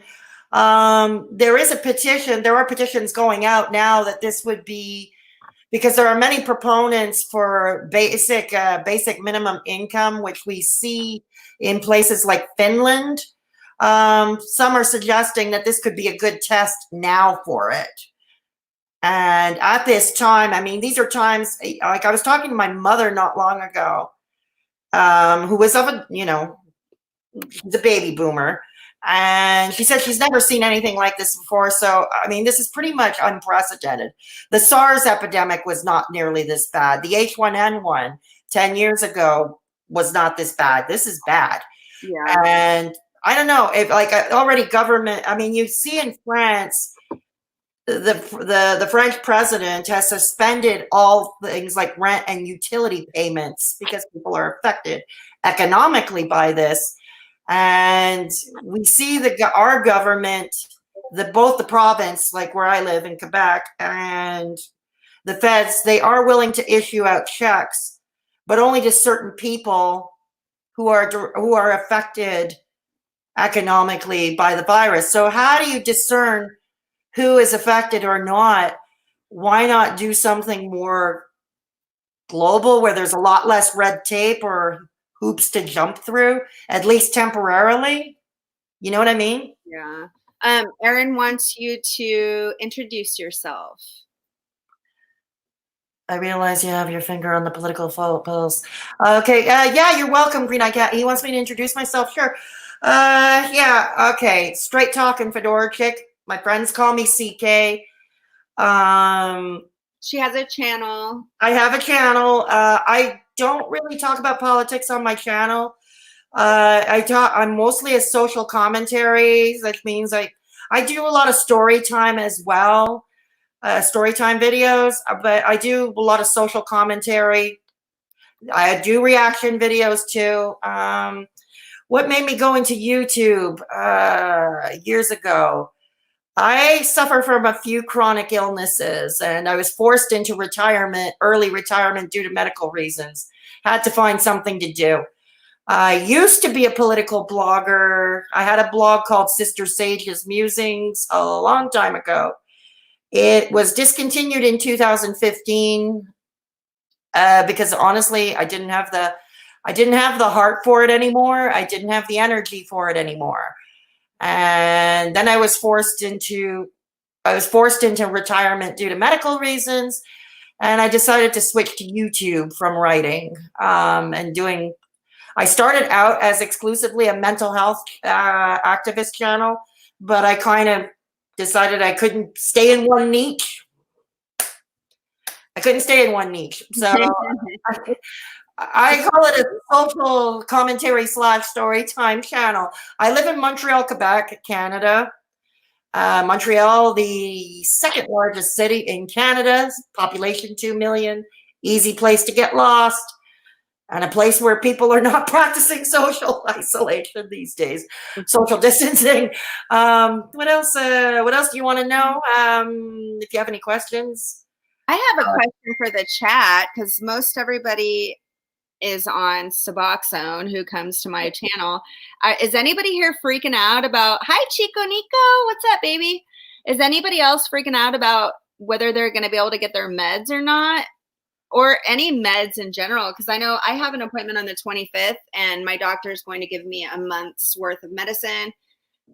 there is a petition, there are petitions going out now that this would be, because there are many proponents for basic minimum income, which we see in places like Finland. Some are suggesting that this could be a good test now for it. And at this time, I mean, these are times, like I was talking to my mother not long ago, who was of a, she's a baby boomer. And she said she's never seen anything like this before. So, I mean, this is pretty much unprecedented. The SARS epidemic was not nearly this bad. The H1N1 10 years ago was not this bad. This is bad. Yeah. And I don't know if like already government, I mean, you see in France, the French president has suspended all things like rent and utility payments because people are affected economically by this. And we see our government, both the province, like where I live in Quebec, and the feds, they are willing to issue out checks, but only to certain people who are affected economically by the virus. So how do you discern who is affected or not? Why not do something more global where there's a lot less red tape or hoops to jump through, at least temporarily? You know what I mean? Yeah. Erin wants you to introduce yourself. I realize you have your finger on the political pulse. Okay. Yeah, you're welcome, Green Eye Cat. He wants me to introduce myself. Sure. Yeah. Okay. Straight talking Fedora Chick. My friends call me CK. She has a channel. I have a channel. I don't really talk about politics on my channel. I'm mostly a social commentary. That means I do a lot of story time as well. Story time videos, but I do a lot of social commentary. I do reaction videos too. What made me go into YouTube years ago? I suffer from a few chronic illnesses and I was forced into early retirement due to medical reasons. Had to find something to do. I used to be a political blogger. I had a blog called Sister Sage's Musings a long time ago. It was discontinued in 2015 because honestly, I didn't have the heart for it anymore. I didn't have the energy for it anymore. And then I was forced into retirement due to medical reasons. and I decided to switch to YouTube from writing and doing. I started out as exclusively a mental health activist channel, but I kind of decided I couldn't stay in one niche. I couldn't stay in one niche, so I call it a social commentary / story time channel. I live in Montreal, Quebec, Canada. Montreal, the second largest city in Canada, population 2 million, easy place to get lost, and a place where people are not practicing social isolation these days, social distancing. What else? What else do you want to know? If you have any questions. I have a question for the chat because most everybody is on Suboxone who comes to my channel. Is anybody here freaking out about, hi Chico Nico, what's up baby? Is anybody else freaking out about whether they're going to be able to get their meds or not? Or any meds in general? Because I know I have an appointment on the 25th and my doctor is going to give me a month's worth of medicine.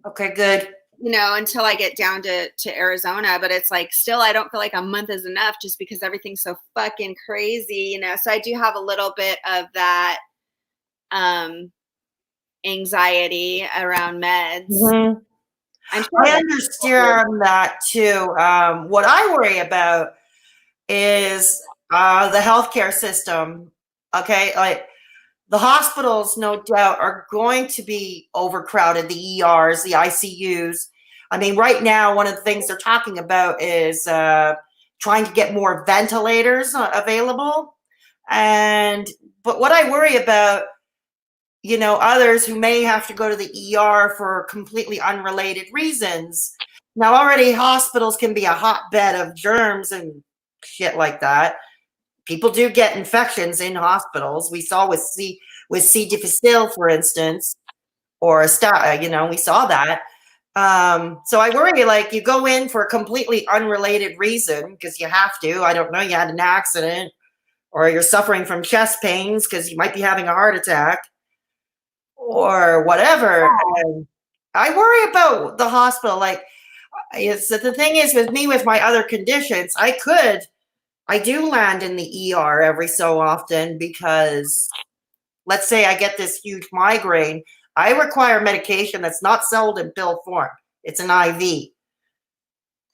Okay, good. You know, until I get down to Arizona, but it's like still I don't feel like a month is enough just because everything's so fucking crazy, you know. So I do have a little bit of that anxiety around meds. Mm-hmm. I'm sure I understand that too. What I worry about is the healthcare system. Okay, like the hospitals, no doubt, are going to be overcrowded. The ERs, the ICUs. I mean, right now, one of the things they're talking about is trying to get more ventilators available. But what I worry about, you know, others who may have to go to the ER for completely unrelated reasons. Now, already hospitals can be a hotbed of germs and shit like that. People do get infections in hospitals. We saw with C. difficile, for instance, or you know, we saw that. So I worry, like, you go in for a completely unrelated reason because you have to. I don't know, you had an accident, or you're suffering from chest pains because you might be having a heart attack, or whatever. And I worry about the hospital. Like, the thing is with me, with my other conditions, I do land in the ER every so often because let's say I get this huge migraine. I require medication that's not sold in pill form. It's an IV.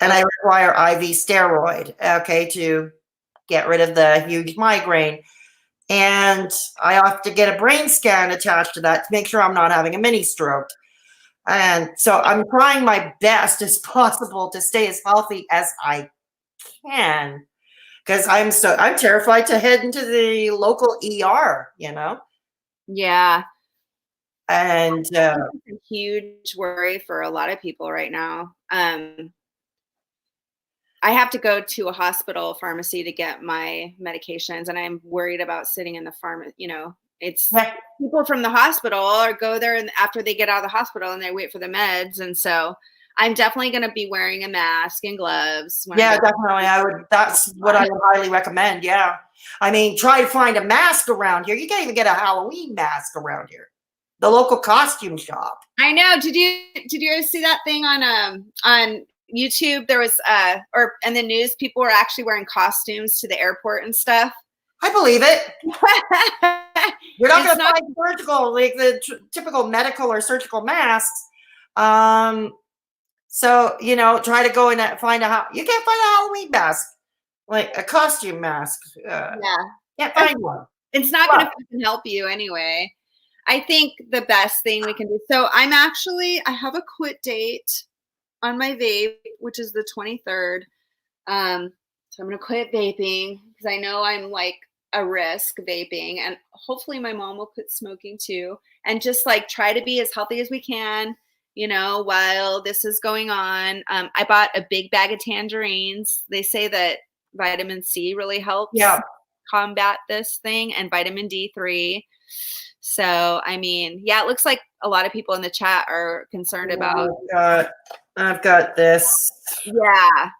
And I require IV steroid, okay, to get rid of the huge migraine. And I have to get a brain scan attached to that to make sure I'm not having a mini stroke. And so I'm trying my best as possible to stay as healthy as I can because I'm terrified to head into the local ER, you know? Yeah. And a huge worry for a lot of people right now. I have to go to a hospital pharmacy to get my medications, and I'm worried about sitting in the pharmacy. You know, it's people from the hospital or go there and after they get out of the hospital and they wait for the meds, and so I'm definitely going to be wearing a mask and gloves. Yeah, definitely. That's what I would highly recommend. Yeah, I mean, try to find a mask around here. You can't even get a Halloween mask around here. The local costume shop. I know. Did you see that thing on YouTube? There was or in the news, people were actually wearing costumes to the airport and stuff. I believe it. You're not going to find surgical, like the typical medical or surgical masks. So, you know, try to go in and find you can't find a Halloween mask, like a costume mask. Yeah. Can't find one. It's not going to help you anyway. I think the best thing we can do. So I have a quit date on my vape, which is the 23rd. So I'm going to quit vaping because I know I'm like a risk vaping, and hopefully my mom will quit smoking too, and just like try to be as healthy as we can, you know, while this is going on. I bought a big bag of tangerines. They say that vitamin C really helps combat this thing, and vitamin D3. So, I mean, yeah, it looks like a lot of people in the chat are concerned about. I've got this. Yeah.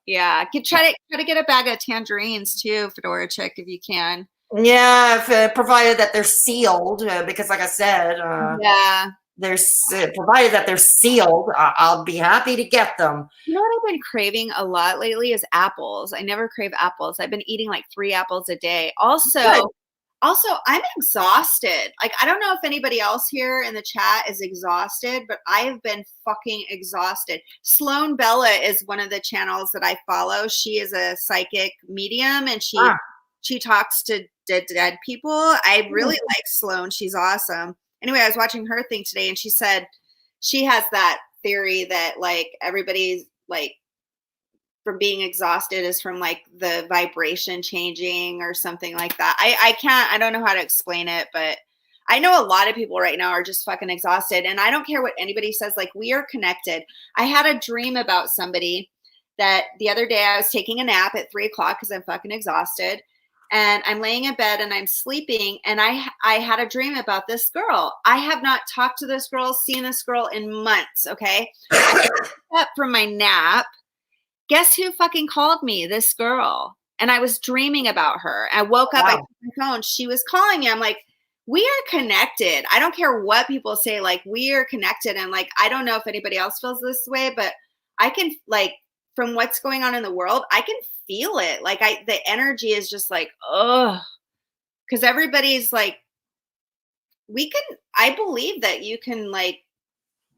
Yeah. Try to get a bag of tangerines too, Fedora Chick, if you can. Yeah, provided that they're sealed, because like I said. Yeah. provided that they're sealed, I'll be happy to get them. You know what I've been craving a lot lately is apples. I never crave apples. I've been eating like 3 apples a day. Good. Also, I'm exhausted. Like, I don't know if anybody else here in the chat is exhausted, but I have been fucking exhausted. Sloan Bella is one of the channels that I follow. She is a psychic medium, and she talks to dead people. I really like Sloan. She's awesome. Anyway, I was watching her thing today, and she said she has that theory that like everybody's like from being exhausted is from like the vibration changing or something like that. I don't know how to explain it, but I know a lot of people right now are just fucking exhausted, and I don't care what anybody says. Like, we are connected. I had a dream about somebody that the other day I was taking a nap at 3 o'clock because I'm fucking exhausted, and I'm laying in bed and I'm sleeping, and I had a dream about this girl. I have not talked to this girl, seen this girl in months. Okay, I woke up from my nap. Guess who fucking called me? This girl. And I was dreaming about her. I woke up, I took my phone. She was calling me. I'm like, we are connected. I don't care what people say. Like, we are connected. And like, I don't know if anybody else feels this way, but I can, like, from what's going on in the world, I can feel it. Like, the energy is just like, oh, because everybody's like, I believe that you can, like,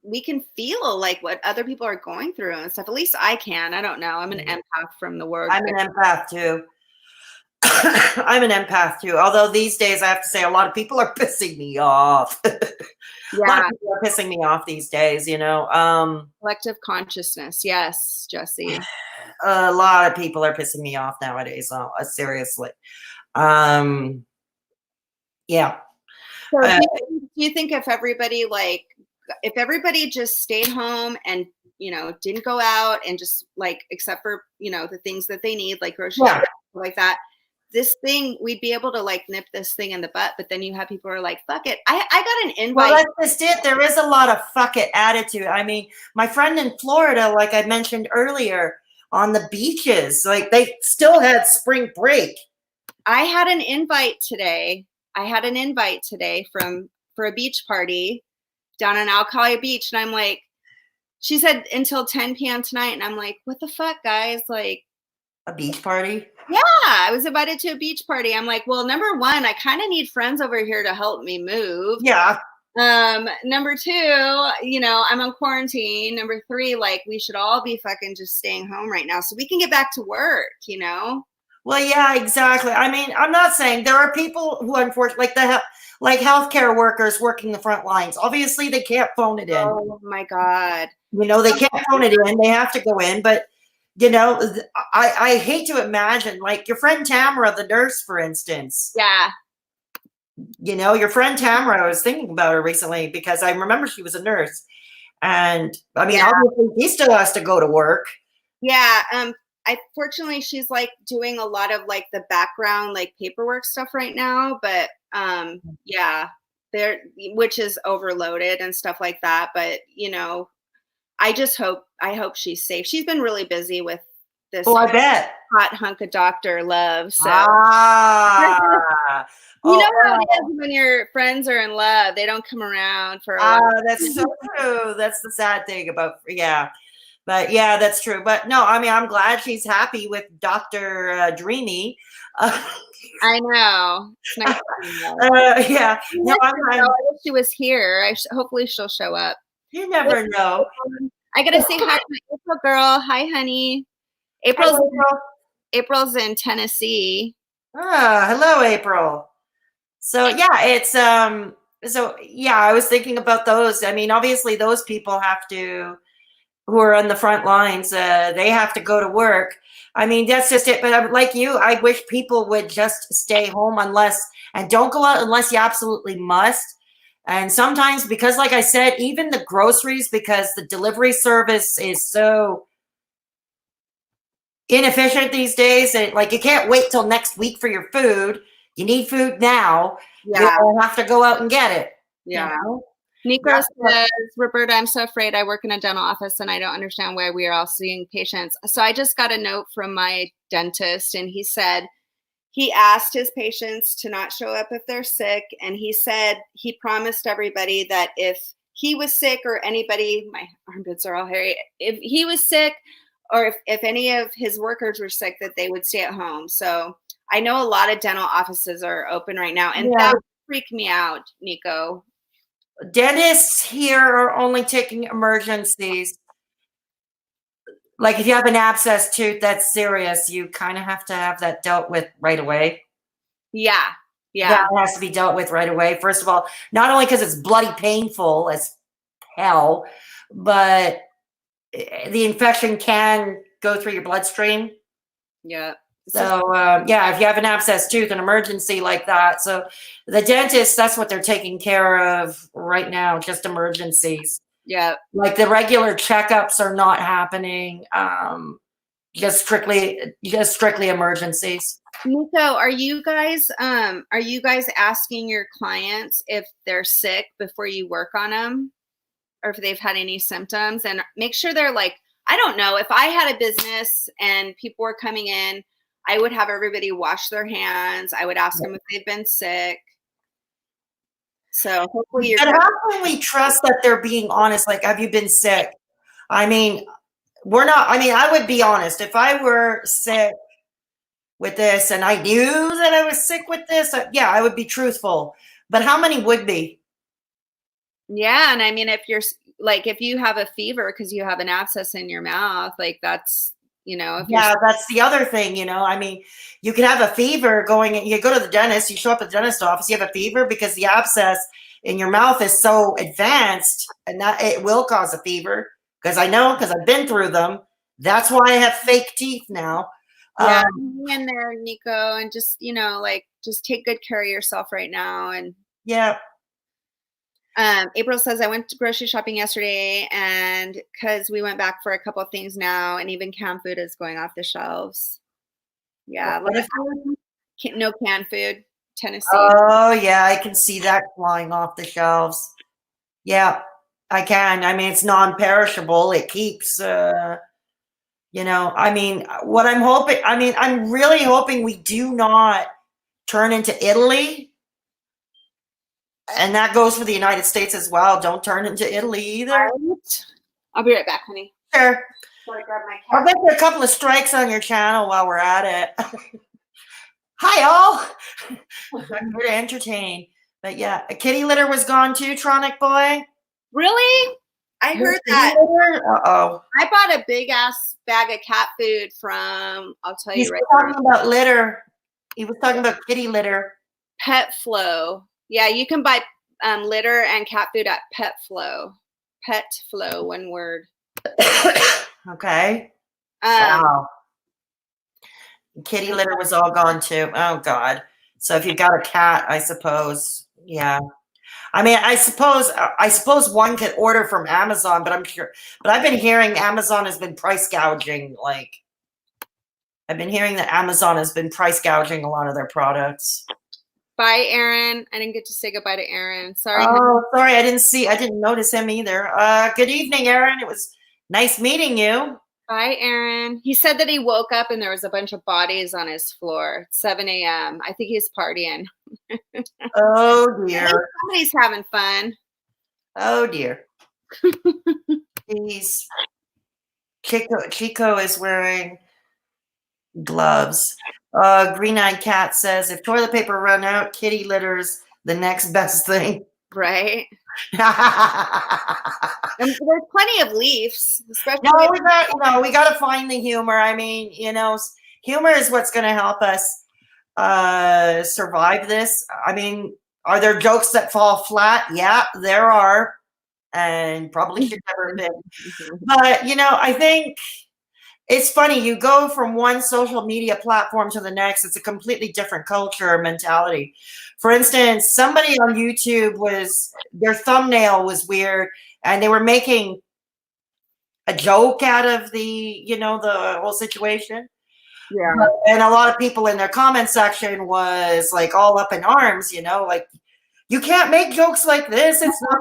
we can feel like what other people are going through and stuff. At least I can. I don't know. I'm an empath from the word. I'm an empath too. I'm an empath too. Although these days I have to say a lot of people are pissing me off. A lot of people are pissing me off these days, you know. Collective consciousness. Yes, Jesse. A lot of people are pissing me off nowadays. Seriously. Yeah. So do you think if everybody just stayed home and, you know, didn't go out and just like, except for, you know, the things that they need, like groceries, like that, this thing, we'd be able to like nip this thing in the butt. But then you have people who are like, fuck it. I got an invite. Well, that's just it. There is a lot of fuck it attitude. I mean, my friend in Florida, like I mentioned earlier, on the beaches, like they still had spring break. I had an invite today. For a beach party down in Alcala Beach. And I'm like, she said until 10 p.m. tonight. And I'm like, what the fuck, guys? Like, a beach party? Yeah, I was invited to a beach party. I'm like, well, number one, I kind of need friends over here to help me move. Yeah. Number two, you know, I'm on quarantine. Number three, like, we should all be fucking just staying home right now so we can get back to work, you know? Well, yeah, exactly. I mean, I'm not saying there are people who, unfortunately, like healthcare workers working the front lines. Obviously, they can't phone it in. Oh my God. You know, they can't phone it in. They have to go in. But, you know, I hate to imagine, like your friend Tamara, the nurse, for instance. Yeah. You know, your friend Tamara, I was thinking about her recently because I remember she was a nurse. And, I mean, obviously, he still has to go to work. Yeah. Fortunately, she's like doing a lot of like the background, like paperwork stuff right now, but yeah, which is overloaded and stuff like that. But you know, I hope she's safe. She's been really busy with this. Oh, I bet. Hot hunk of doctor love. So you know how it is when your friends are in love; they don't come around for a while. That's so true. That's the sad thing about But yeah, that's true. But no, I mean, I'm glad she's happy with Dr. Dreamy. I know. It's nice yeah. No, I wish she was here. Hopefully she'll show up. You never know. I gotta say hi to my April girl. Hi, honey. April's in Tennessee. Hello, April. So yeah, it's so yeah, I was thinking about those. I mean, obviously those people have to, who are on the front lines, they have to go to work. I mean, that's just it. But like you, I wish people would just stay home and don't go out unless you absolutely must. And sometimes, because like I said, even the groceries, because the delivery service is so inefficient these days, and like you can't wait till next week for your food. You need food now. Yeah. You have to go out and get it. Yeah. You know? Nico says, Roberta, I'm so afraid I work in a dental office and I don't understand why we are all seeing patients. So I just got a note from my dentist, and he said he asked his patients to not show up if they're sick. And he said he promised everybody that if he was sick or anybody, my armpits are all hairy. If he was sick or if any of his workers were sick, that they would stay at home. So I know a lot of dental offices are open right now, and Yeah. that freaked me out, Nico. Dentists here are only taking emergencies. Like if you have an abscess tooth that's serious, you kind of have to have that dealt with right away. Yeah. That has to be dealt with right away. First of all, not only because it's bloody painful as hell, but the infection can go through your bloodstream. Yeah. So yeah, if you have an abscess tooth, an emergency like that. So the dentist, that's what they're taking care of right now, just emergencies. Yeah. Like the regular checkups are not happening. Just strictly emergencies. Nico, are you guys asking your clients if they're sick before you work on them, or if they've had any symptoms, and make sure they're like, I don't know, if I had a business and people were coming in, I would have everybody wash their hands. I would ask them if they've been sick. So hopefully you're. But how can we trust that they're being honest? Like, have you been sick? I mean, we're not. I mean, I would be honest if I were sick with this and I knew that I was sick with this. Yeah, I would be truthful. But how many would be? Yeah, and I mean, if you're like, if you have a fever because you have an abscess in your mouth, like that's, you know, if yeah, that's the other thing, you know. I mean, you can have a fever you go to the dentist, you show up at the dentist office, you have a fever because the abscess in your mouth is so advanced and that it will cause a fever. Because I know, because I've been through them. That's why I have fake teeth now. Yeah, hang in there, Nico, and just, you know, like just take good care of yourself right now. And yeah. April says, I went to grocery shopping yesterday, and because we went back for a couple of things now, and even canned food is going off the shelves. Yeah, no canned food, Tennessee. Oh yeah, I can see that flying off the shelves. Yeah, I can. I mean, it's non-perishable. It keeps, you know, I mean, what I'm hoping, I mean, I'm really hoping we do not turn into Italy. And that goes for the United States as well. Don't turn into Italy either. Right. I'll be right back, honey. Sure. I grab my I'll bet there are a couple of strikes on your channel while we're at it. Hi, all. I'm here to entertain. But yeah, a kitty litter was gone too, Tronic Boy. Really? I heard that. Uh-oh. I bought a big ass bag of cat food from, I'll tell you right now. He's talking about litter. He was talking about kitty litter. Pet Flow. Yeah, you can buy litter and cat food at Pet Flow. Pet Flow, one word. Okay. Wow. Kitty litter was all gone too. Oh God. So if you got a cat, I suppose, yeah. I mean, I suppose one could order from Amazon, but I've been hearing Amazon has been price gouging. Like, I've been hearing that Amazon has been price gouging a lot of their products. Bye, Aaron. I didn't get to say goodbye to Aaron. Sorry. Oh, sorry. I didn't notice him either. Good evening, Aaron. It was nice meeting you. Bye, Aaron. He said that he woke up and there was a bunch of bodies on his floor. 7 a.m. I think he's partying. Oh dear. Somebody's having fun. Oh dear. Jeez. Chico is wearing gloves. Green-eyed cat says, if toilet paper run out, kitty litter's the next best thing. Right. And there's plenty of leaves, especially. No, we got to find the humor. I mean, you know, humor is what's going to help us survive this. I mean, are there jokes that fall flat? Yeah, there are, and probably should never have been. But you know, I think it's funny. You go from one social media platform to the next. It's a completely different culture or mentality. For instance, somebody on YouTube their thumbnail was weird, and they were making a joke out of the whole situation. Yeah. And a lot of people in their comment section was like all up in arms, you know, like, you can't make jokes like this. It's not.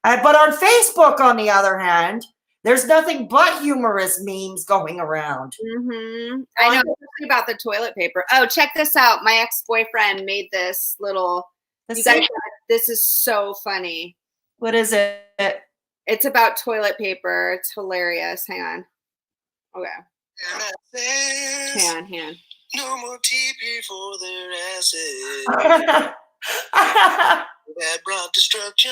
But on Facebook, on the other hand, there's nothing but humorous memes going around. Mm-hmm. I know, especially about the toilet paper. Oh, check this out. My ex-boyfriend made this little. You guys, this is so funny. What is it? It's about toilet paper. It's hilarious. Hang on. Okay. Hang on. No more TP for their asses. That brought destruction.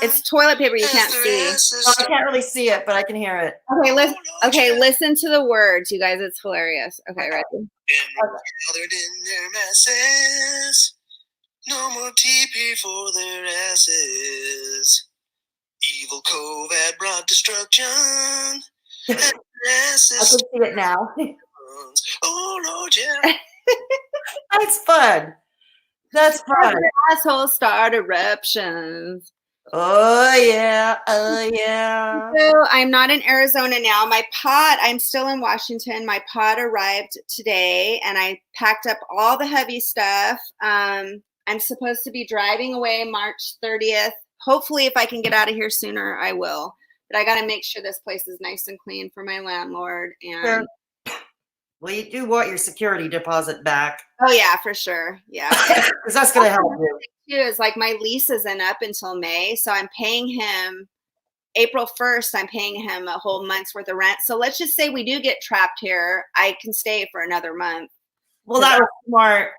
It's toilet paper. You can't see. Well, I can't really see it, but I can hear it. Okay, listen to the words, you guys. It's hilarious. Okay, ready? Gathered in their masses. No more TP for their asses. Evil COVID brought destruction. I can see it now. Oh Lord, yeah. That's fun. That's fun. Assholes start eruptions. Oh yeah. Oh yeah. So I'm not in Arizona now. I'm still in Washington. My pod arrived today and I packed up all the heavy stuff. I'm supposed to be driving away March 30th. Hopefully, if I can get out of here sooner, I will. But I got to make sure this place is nice and clean for my landlord. And Sure. Well, you do want your security deposit back. Oh yeah, for sure. Yeah, because that's going to help you. Too is like my lease isn't up until May, so I'm paying him April 1st. I'm paying him a whole month's worth of rent. So let's just say we do get trapped here. I can stay for another month. Well, that was smart.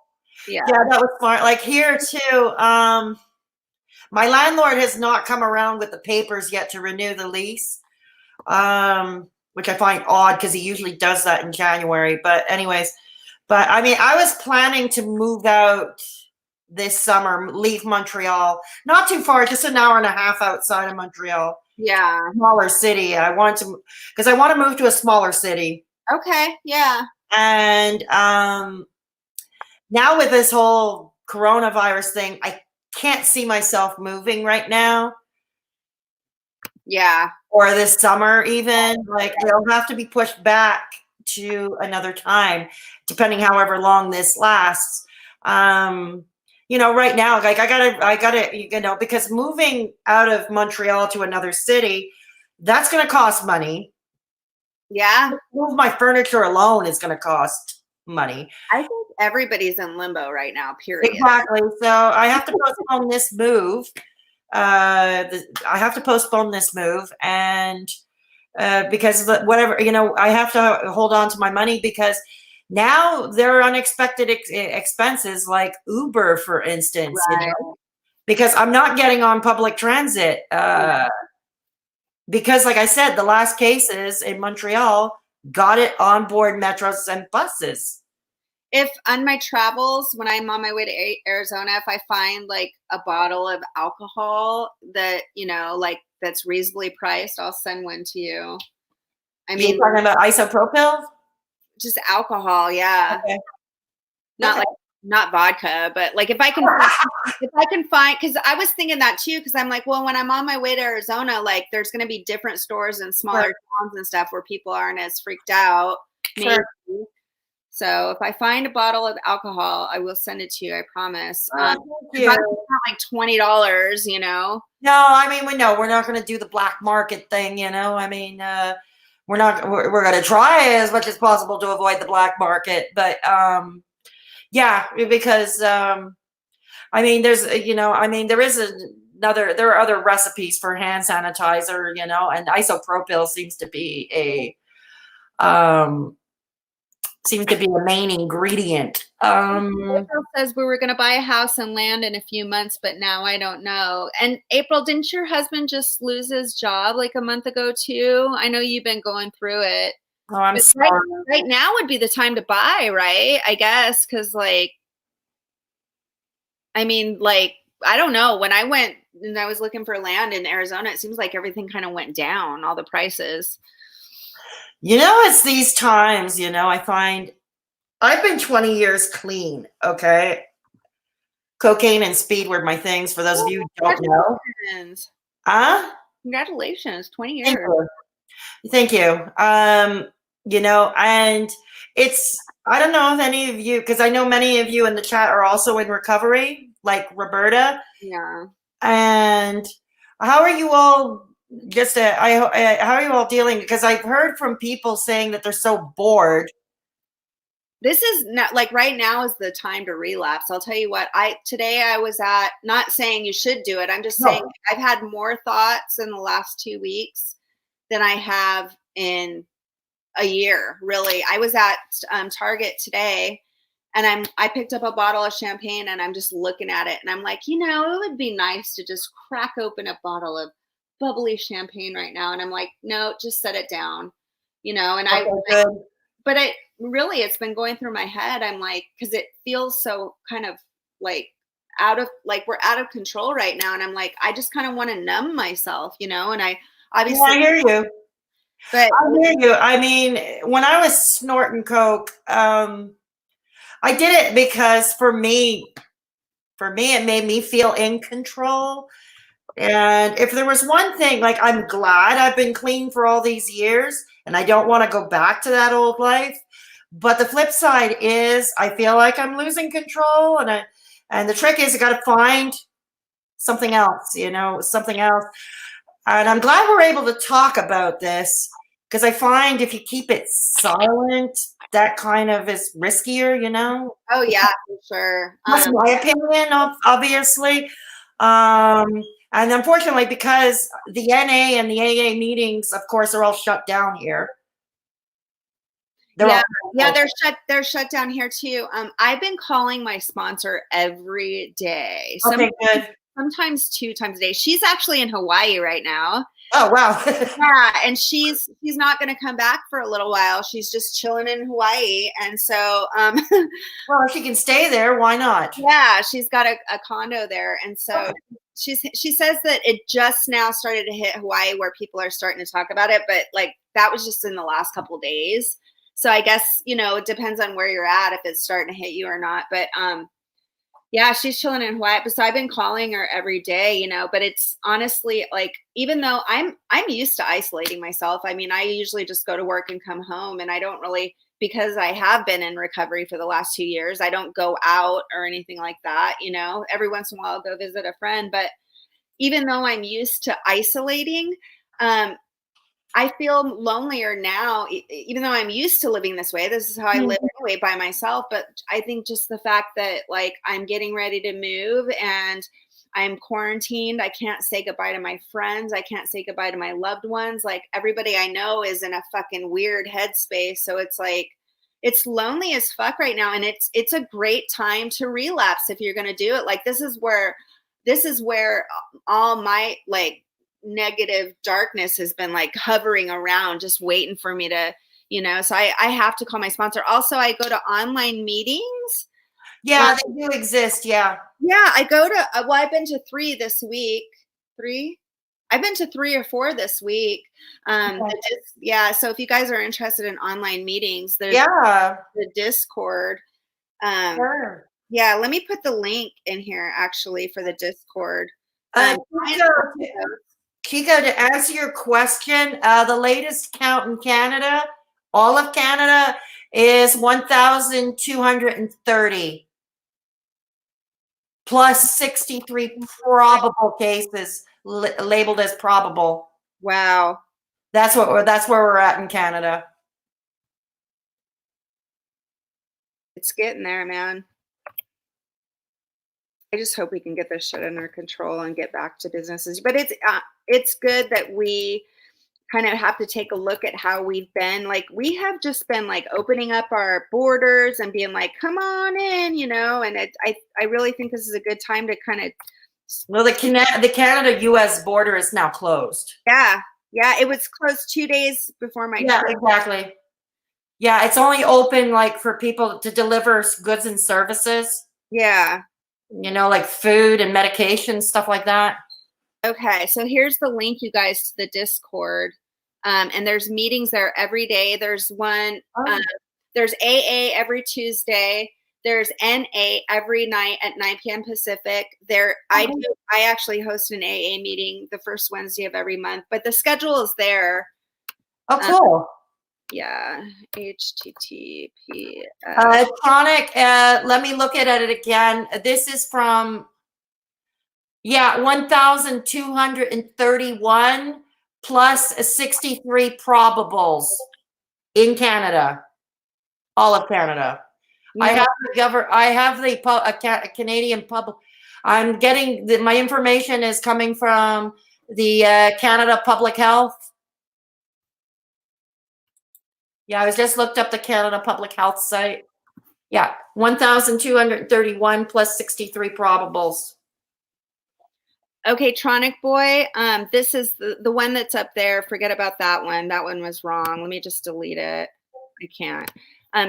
Yeah, that was smart. Like here too. My landlord has not come around with the papers yet to renew the lease, which I find odd because he usually does that in January. But anyways, I mean, I was planning to move out this summer, leave Montreal, not too far, just an hour and a half outside of Montreal. Yeah, smaller city. I want to, because I want to move to a smaller city. Okay, yeah. And now with this whole coronavirus thing, I can't see myself moving right now. Yeah. Or this summer even. Like it'll have to be pushed back to another time, depending however long this lasts. You know, right now, like I gotta, you know, because moving out of Montreal to another city, that's going to cost money. Yeah. Move my furniture alone is going to cost money. I think everybody's in limbo right now, period. Exactly. So I have to postpone this move. I have to postpone this move, and because whatever, you know, I have to hold on to my money because now there are unexpected expenses like Uber, for instance, Right. you know, because I'm not getting on public transit. Because like I said, the last cases in Montreal got it on board metros and buses. If on my travels, when I'm on my way to Arizona, if I find like a bottle of alcohol that, you know, like that's reasonably priced, I'll send one to you. I mean, you're talking about isopropyl? Just alcohol, yeah. Okay. Not vodka, but like if I can find, because I was thinking that too, because I'm like, well, when I'm on my way to Arizona, like there's going to be different stores in smaller towns and stuff where people aren't as freaked out. Maybe. Sure. So if I find a bottle of alcohol, I will send it to you. I promise. Thank you. Like $20, you know. No, I mean we're not going to do the black market thing, you know. I mean, we're going to try as much as possible to avoid the black market, but yeah, because I mean, there are other recipes for hand sanitizer, you know, and isopropyl seems to be a main ingredient. April says we were going to buy a house and land in a few months, but now I don't know. And April, didn't your husband just lose his job like a month ago too? I know you've been going through it. Oh, I'm sorry. Right now would be the time to buy, right? I guess, because like, I mean, like, I don't know. When I went and I was looking for land in Arizona, it seems like everything kind of went down, all the prices. You know, it's these times, you know, I find I've been 20 years clean, okay? Cocaine and speed were my things, for those of you who don't know. Congratulations, 20 years. Thank you. You know, and it's, I don't know if any of you, because I know many of you in the chat are also in recovery, like Roberta. Yeah. And how are you all, how are you all dealing? Because I've heard from people saying that they're so bored this is not like right now is the time to relapse. I'll tell you what, today I was at, not saying you should do it. I'm just saying No. I've had more thoughts in the last 2 weeks than I have in a year, really. I was at Target today and I picked up a bottle of champagne and I'm just looking at it and I'm like, it would be nice to just crack open a bottle of bubbly champagne right now. And I'm like, no, just set it down, and Okay, good. but it's been going through my head. I'm like, because it feels so kind of like we're out of control right now. And I'm like, I just kind of want to numb myself, and I Yeah, obviously, I hear you. but I hear you. I mean, when I was snorting coke, I did it because for me, it made me feel in control. And if there was one thing, like I'm glad I've been clean for all these years and I don't want to go back to that old life. But the flip side is I feel like I'm losing control and the trick is I got to find something else, something else. And I'm glad we're able to talk about this because I find if you keep it silent, that kind of is riskier. oh yeah, for sure. That's my opinion, obviously. And unfortunately, because the NA and the AA meetings, of course, are all shut down here. Yeah, they're shut down here too. I've been calling my sponsor every day. Okay, good. Sometimes 2 times a day. She's actually in Hawaii right now. Oh, wow. Yeah, and she's not going to come back for a little while. She's just chilling in Hawaii, and so well, if she can stay there, why not? Yeah, she's got a condo there, and so she says that it just now started to hit Hawaii where people are starting to talk about it, but like that was just in the last couple of days. So I guess it depends on where you're at if it's starting to hit you or not. But yeah, she's chilling in Hawaii. So I've been calling her every day, but it's honestly like, even though I'm used to isolating myself. I mean, I usually just go to work and come home, and I don't really, because I have been in recovery for the last 2 years, I don't go out or anything like that. Every once in a while I'll go visit a friend, but even though I'm used to isolating, I feel lonelier now, even though I'm used to living this way. This is how I live anyway, by myself. But I think just the fact that like I'm getting ready to move and I'm quarantined, I can't say goodbye to my friends. I can't say goodbye to my loved ones. Like everybody I know is in a fucking weird headspace. So it's like, it's lonely as fuck right now. And it's a great time to relapse if you're going to do it. Like this is where all my like negative darkness has been like hovering around, just waiting for me to, so I have to call my sponsor. Also, I go to online meetings. Yeah, they do exist. Yeah. Yeah. I go to, I've been to 3 this week. 3. I've been to 3 or 4 this week. Yeah. So if you guys are interested in online meetings, there's the Discord. Sure. Yeah. Let me put the link in here actually for the Discord. Kiko, to answer your question, the latest count in Canada, all of Canada, is 1,230 plus 63 probable cases labeled as probable. Wow. That's where we're at in Canada. It's getting there, man. I just hope we can get this shit under control and get back to businesses. But it's good that we kind of have to take a look at how we've been. Like we have just been like opening up our borders and being like, come on in, and I really think this is a good time to kind of. Well, the Canada-US border is now closed. Yeah. It was closed 2 days before my trip. Exactly. Yeah, it's only open like for people to deliver goods and services. Yeah. Like food and medication, stuff like that. Okay, so here's the link, you guys, to the Discord. And there's meetings there every day. There's one, there's AA every Tuesday. There's NA every night at 9 p.m. Pacific. I actually host an AA meeting the first Wednesday of every month, but the schedule is there. Oh, cool. Yeah, HTTP. Chronic, let me look at it again. This is from, 1,231 plus 63 probables in Canada, all of Canada. I No. have a Canadian public. I'm getting my information is coming from the Canada Public Health. Yeah, I was just looked up the Canada Public Health site. Yeah, 1,231 plus 63 probables. Okay, Tronic Boy. This is the one that's up there. Forget about that one. That one was wrong. Let me just delete it. I can't.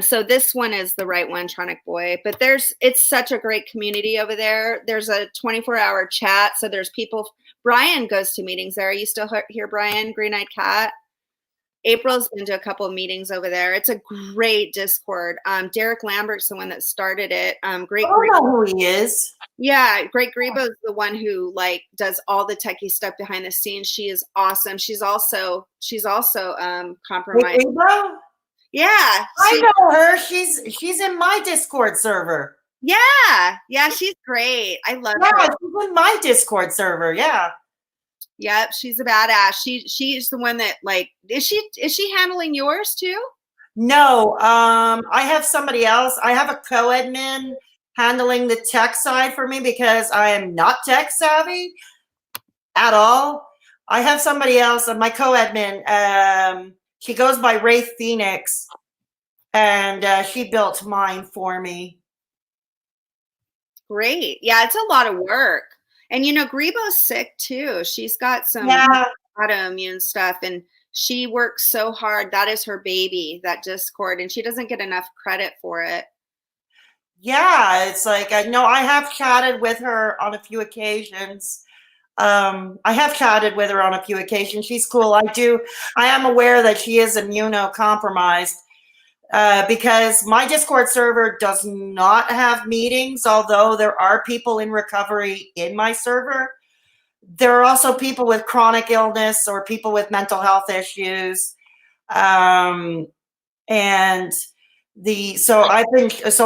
So this one is the right one, Tronic Boy. But it's such a great community over there. There's a 24-hour chat. So there's people. Brian goes to meetings there. Are you still here, Brian? Green Eyed Cat. April's been to a couple of meetings over there. It's a great Discord. Derek Lambert's the one that started it. Great. I don't know who he is. Yeah, Great Grebo's the one who like does all the techie stuff behind the scenes. She is awesome. She's also compromised. Grebo? Yeah, I know her. She's in my Discord server. yeah, she's great. I love her. Yeah, she's in my Discord server. Yeah. Yep, she's a badass. She's the one that like is she handling yours too? No, I have somebody else. I have a co-admin handling the tech side for me because I am not tech savvy at all. I have somebody else, my co-admin. She goes by Wraith Phoenix, and she built mine for me. Great. Yeah, it's a lot of work. And Grebo's sick too. She's got some autoimmune stuff, and she works so hard. That is her baby, that Discord, and she doesn't get enough credit for it. Yeah, it's like I know I have chatted with her on a few occasions. She's cool. I am aware that she is immunocompromised because my Discord server does not have meetings, although there are people in recovery in my server. There are also people with chronic illness or people with mental health issues. So a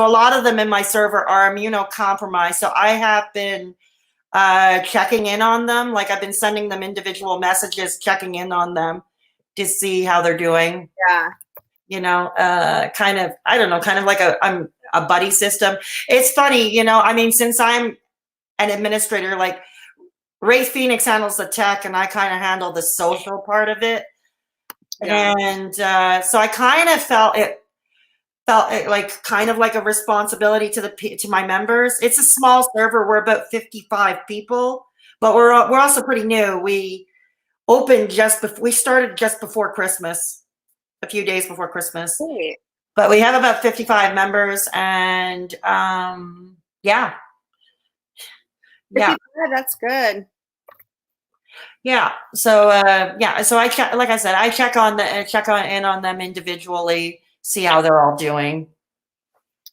lot of them in my server are immunocompromised. So I have been checking in on them. Like I've been sending them individual messages, checking in on them to see how they're doing. Yeah. Kind of like I'm a buddy system. It's funny, I mean, since I'm an administrator, like Ray Phoenix handles the tech and I kind of handle the social part of it. Yeah. And so I kind of felt it like kind of like a responsibility to my members. It's a small server. We're about 55 people, but we're also pretty new. We started just before Christmas, a few days before Christmas. Great. But we have about 55 members, and yeah. That's good. Yeah. So So I check, like I said, I check in on them individually, see how they're all doing.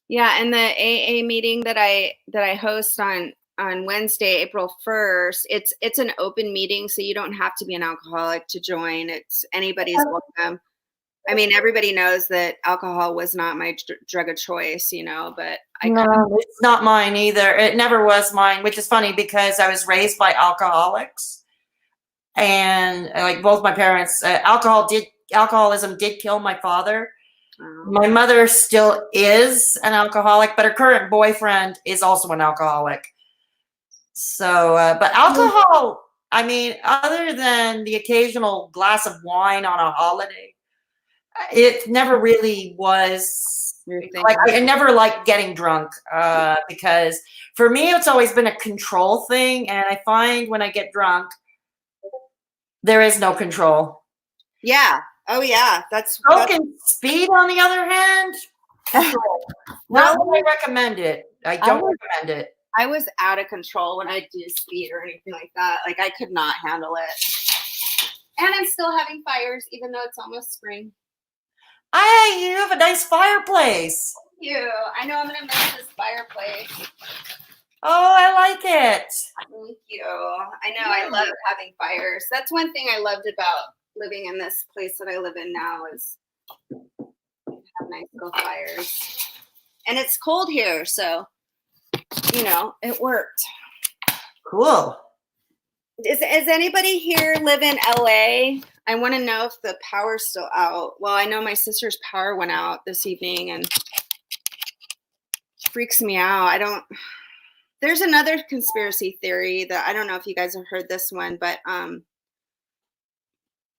Yeah, and the AA meeting that I host on Wednesday, April 1st, it's an open meeting, so you don't have to be an alcoholic to join. It's anybody's welcome. I mean, everybody knows that alcohol was not my drug of choice, but it's not mine either. It never was mine, which is funny because I was raised by alcoholics, and like both my parents, alcoholism did kill my father. My mother still is an alcoholic, but her current boyfriend is also an alcoholic. So, but alcohol, I mean, other than the occasional glass of wine on a holiday, it never really was like I never liked getting drunk because for me it's always been a control thing, and I find when I get drunk there is no control. Yeah. Oh yeah. That's speed on the other hand. Not that I recommend it. I don't recommend it. I was out of control when I do speed or anything like that. Like I could not handle it. And I'm still having fires even though it's almost spring. You have a nice fireplace. Thank you. I know I'm going to miss this fireplace. Oh, I like it. Thank you. I know. I love having fires. That's one thing I loved about living in this place that I live in now is have nice little fires. And it's cold here, so, it worked. Cool. Is anybody here live in LA? I want to know if the power's still out. Well, I know my sister's power went out this evening, and freaks me out. There's another conspiracy theory that I don't know if you guys have heard this one, but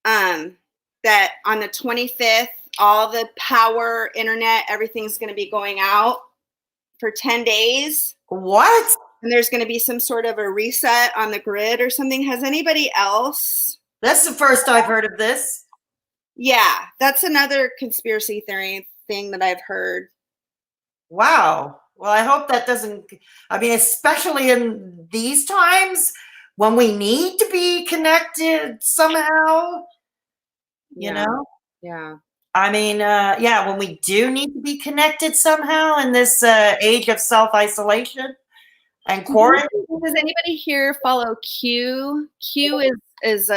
that on the 25th, all the power, internet, everything's going to be going out for 10 days. What? And there's going to be some sort of a reset on the grid or something. Has anybody else? That's the first I've heard of this. Yeah, that's another conspiracy theory thing that I've heard. Wow. Well, I hope that doesn't, I mean, especially in these times when we need to be connected somehow, you know? Yeah. I mean, yeah, when we do need to be connected somehow in this age of self-isolation and quarantine. Does anybody here follow Q? Q is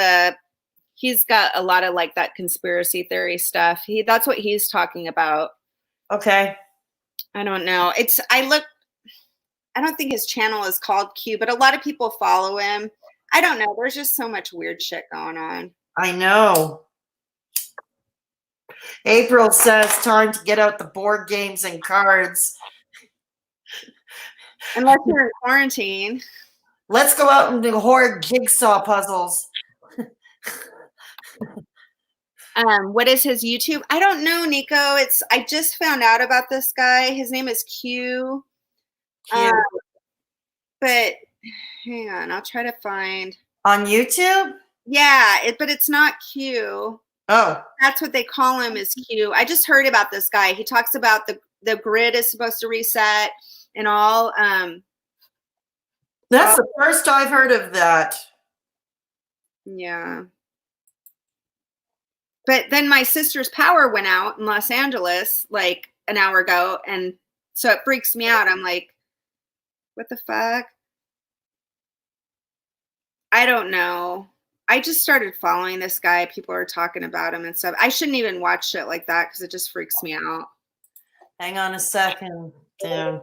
he's got a lot of like that conspiracy theory stuff. That's what he's talking about. Okay. I don't know. I don't think his channel is called Q, but a lot of people follow him. I don't know. There's just so much weird shit going on. I know. April says time to get out the board games and cards. Unless you're in quarantine. Let's go out and do horror jigsaw puzzles. What is his YouTube? I don't know, Nico. I just found out about this guy. His name is Q. Cute. But hang on, I'll try to find. On YouTube? Yeah, but it's not Q. Oh. That's what they call him, is Q. I just heard about this guy. He talks about the grid is supposed to reset and all. That's the first I've heard of that. Yeah. But then my sister's power went out in Los Angeles like an hour ago. And so it freaks me out. I'm like, what the fuck? I don't know. I just started following this guy. People are talking about him and stuff. I shouldn't even watch shit like that because it just freaks me out. Hang on a second. Damn.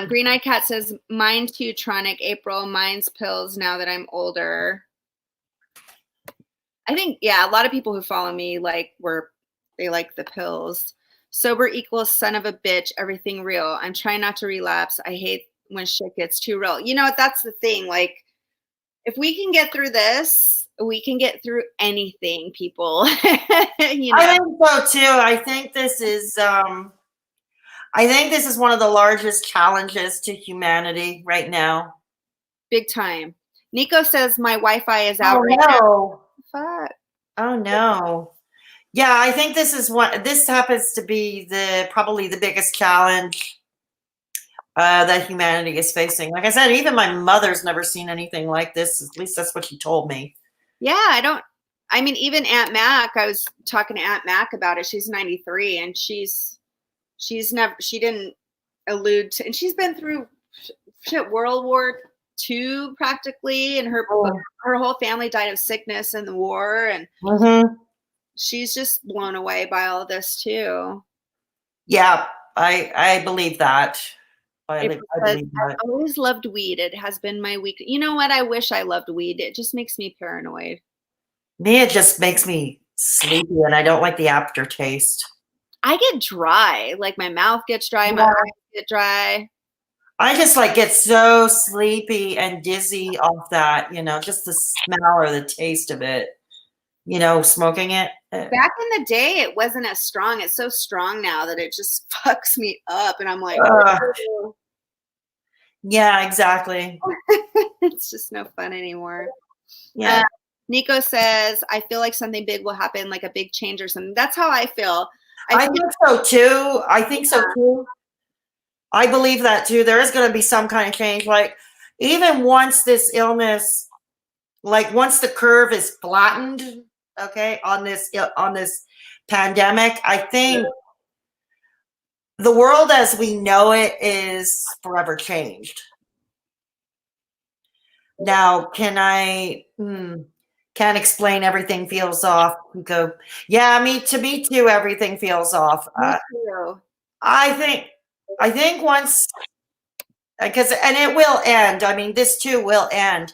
Green Eye Cat says, mine too, Tronic. April, mine's pills now that I'm older. I think, yeah, a lot of people who follow me they like the pills. Sober equals son of a bitch, everything real. I'm trying not to relapse. I hate when shit gets too real. You know, that's the thing. Like, if we can get through this, we can get through anything, people. You know? I think so too. I think this is one of the largest challenges to humanity right now. Big time. Nico says my Wi-Fi is out right now. Fuck. Oh no. Yeah, I think this happens to be probably the biggest challenge that humanity is facing. Like I said, even my mother's never seen anything like this. At least that's what she told me. Yeah, even Aunt Mac, I was talking to Aunt Mac about it. She's 93 and she didn't allude to, and she's been through shit, World War II practically, and her whole family died of sickness in the war, and she's just blown away by all of this too. Yeah, I believe that. I believe that. I've always loved weed. It has been my week. You know what? I wish I loved weed. It just makes me paranoid. Me, it just makes me sleepy, and I don't like the aftertaste. I get dry. Like my mouth gets dry, my eyes get dry. I just get so sleepy and dizzy off that, just the smell or the taste of it, smoking it. Back in the day, it wasn't as strong. It's so strong now that it just fucks me up. And I'm like, yeah, exactly. It's just no fun anymore. Yeah. Nico says, I feel like something big will happen, like a big change or something. That's how I feel. I think so too. I believe that too. There is going to be some kind of change. Like even once this illness, once the curve is flattened, okay, on this pandemic, I think the world as we know it is forever changed. Now, can't explain, everything feels off. Go, yeah, me too, everything feels off. Me too. I think once, and it will end. I mean, this too will end.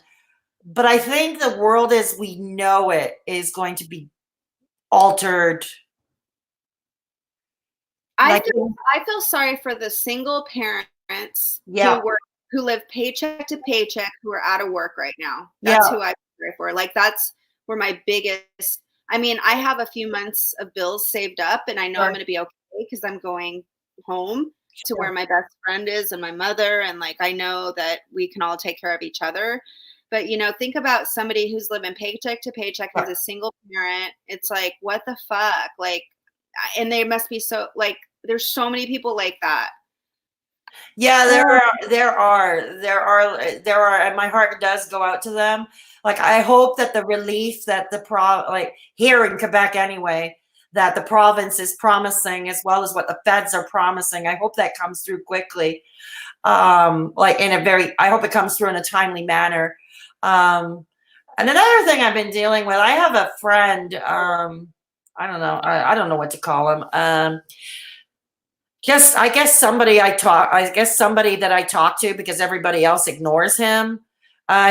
But I think the world as we know it is going to be altered. I Like, feel sorry for the single parents yeah, who live paycheck to paycheck who are out of work right now. yeah, That's who I feel sorry for. Like that's where my biggest. I mean, I have a few months of bills saved up, and I know I'm sure, going to be okay because I'm going home to sure. where my best friend is and my mother, and like I know that we can all take care of each other. But think about somebody who's living paycheck to paycheck, who's a single parent. It's like, what the fuck? Like, and they must be so like there's so many people like that. Yeah, there are, and my heart does go out to them. Like, I hope that the relief that like here in Quebec anyway, that the province is promising, as well as what the feds are promising, I hope that comes through quickly. Like I hope it comes through in a timely manner. Um, and another thing I've been dealing with, I have a friend, I don't know, I don't know what to call him. I guess somebody that I talk to because everybody else ignores him.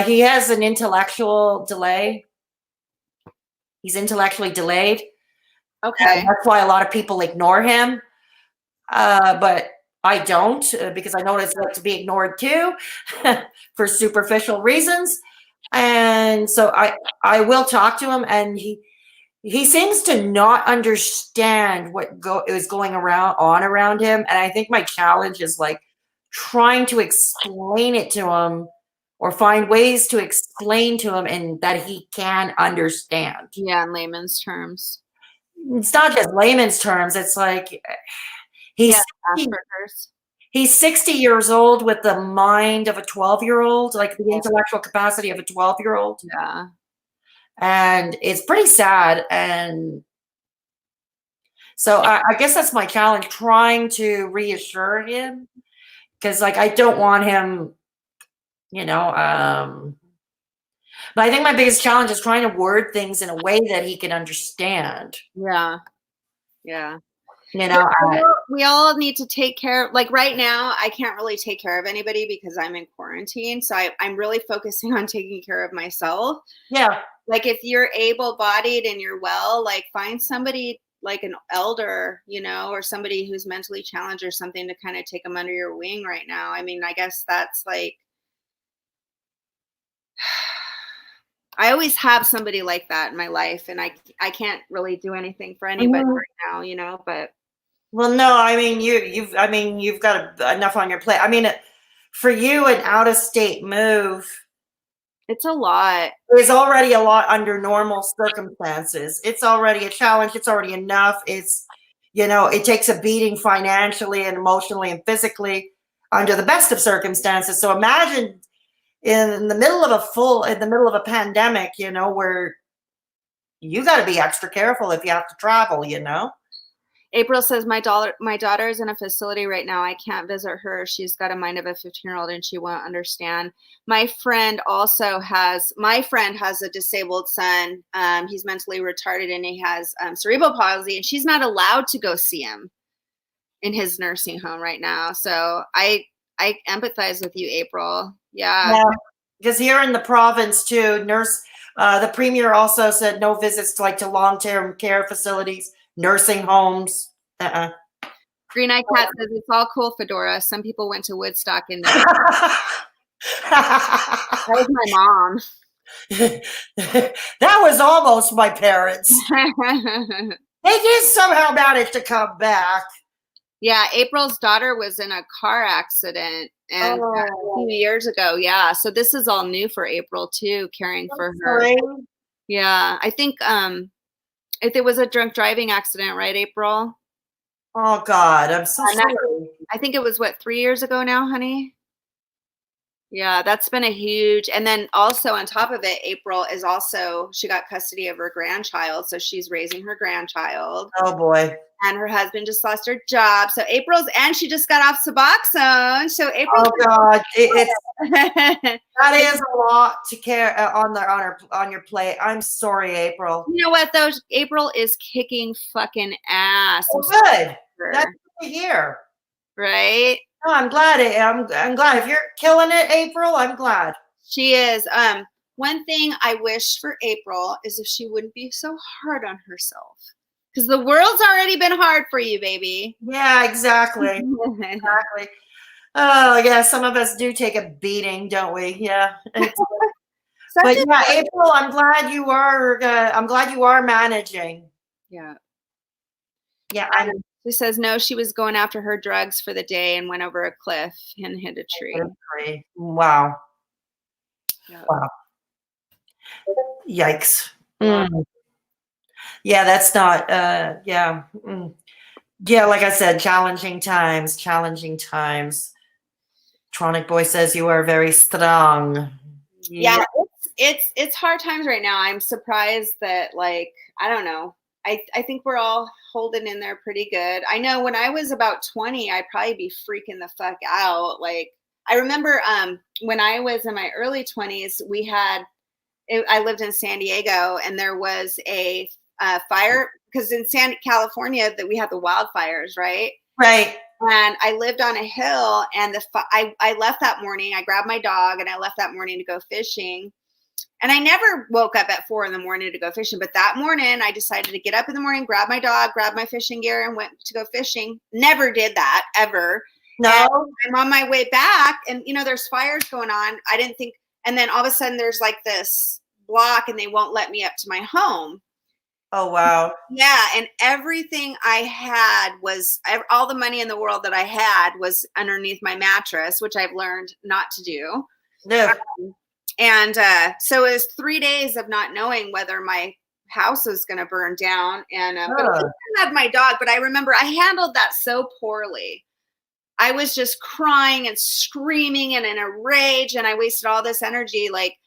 He has an intellectual delay. He's intellectually delayed. Okay. That's why a lot of people ignore him. But I don't, because I know it's like to be ignored too for superficial reasons. And so I will talk to him, and he seems to not understand what is going around him. And I think my challenge is like trying to explain it to him, or find ways to explain to him and that he can understand. Yeah, in layman's terms. It's not just layman's terms. It's like he's Yeah, 60 Asperger's. he's 60 years old with the mind of a 12-year-old, like the intellectual capacity of a 12-year-old. Yeah. And it's pretty sad. And so I guess that's my challenge, trying to reassure him, because like I don't want him, but I think my biggest challenge is trying to word things in a way that he can understand. Yeah. Yeah. You know, We all need to take care of, like right now, I can't really take care of anybody because I'm in quarantine. So I'm really focusing on taking care of myself. yeah, Like if you're able bodied and you're well, like find somebody like an elder, or somebody who's mentally challenged or something to kind of take them under your wing right now. I mean, I guess that's like, I always have somebody like that in my life, and I can't really do anything for anybody right now, but well, no, I mean you've got enough on your plate. I mean, for you, an out of state move it's a lot. is already a lot under normal circumstances. It's already a challenge. It's already enough. It takes a beating financially and emotionally and physically under the best of circumstances. So imagine in the middle of a pandemic, where you got to be extra careful if you have to travel. April says my daughter is in a facility right now. I can't visit her. She's got a mind of a 15-year-old and she won't understand. My friend has a disabled son. He's mentally retarded and he has cerebral palsy, and she's not allowed to go see him in his nursing home right now. So I empathize with you, April. Yeah. Because here in the province too, the premier also said no visits to long-term care facilities, nursing homes. Green Eye Cat says it's all cool, Fedora. Some people went to Woodstock and that was my mom. That was almost my parents. They did somehow manage to come back. Yeah, April's daughter was in a car accident and a few years ago. Yeah, so this is all new for April too, caring for her. Yeah, I think if it was a drunk driving accident, right, April? Oh God, I'm so sorry. I think it was 3 years ago now, honey? Yeah, that's been a huge, and then also on top of it, April she got custody of her grandchild, so she's raising her grandchild. Oh boy. And her husband just lost her job. So and she just got off Suboxone. So April. Oh God, that is a lot to care on your plate. I'm sorry, April. You know what though? April is kicking fucking ass. Oh, good. That's good to hear. Right? No, I'm glad. I'm glad if you're killing it, April. I'm glad she is. One thing I wish for April is if she wouldn't be so hard on herself. Because the world's already been hard for you, baby. Yeah, exactly. Exactly. Oh, yeah, some of us do take a beating, don't we? Yeah. But yeah, April, I'm glad you are. I'm glad you are managing. Yeah. Yeah, She says no. She was going after her drugs for the day and went over a cliff and hit a tree. Wow. Yeah. Wow. Yikes. Mm. Yeah, that's not. Yeah. Mm. Yeah, like I said, challenging times. Challenging times. Tronic Boy says you are very strong. Yeah, it's hard times right now. I'm surprised that, like, I don't know. I think we're all holding in there pretty good. I know when I was about 20, I'd probably be freaking the fuck out. Like, I remember when I was in my early 20s, I lived in San Diego, and there was a fire, because in California that we have the wildfires, right? Right. And I lived on a hill, and I left that morning. I grabbed my dog and I left that morning to go fishing. And I never woke up at 4 a.m. to go fishing. But that morning, I decided to get up in the morning, grab my dog, grab my fishing gear, and went to go fishing. Never did that ever. No. And I'm on my way back, and there's fires going on. I didn't think, and then all of a sudden, there's like this block, and they won't let me up to my home. Oh, wow. Yeah, and everything I had was all the money in the world that I had was underneath my mattress, which I've learned not to do. No. And so it was 3 days of not knowing whether my house was going to burn down. And but at least I had my dog. But I remember I handled that so poorly. I was just crying and screaming and in a rage, and I wasted all this energy. Like,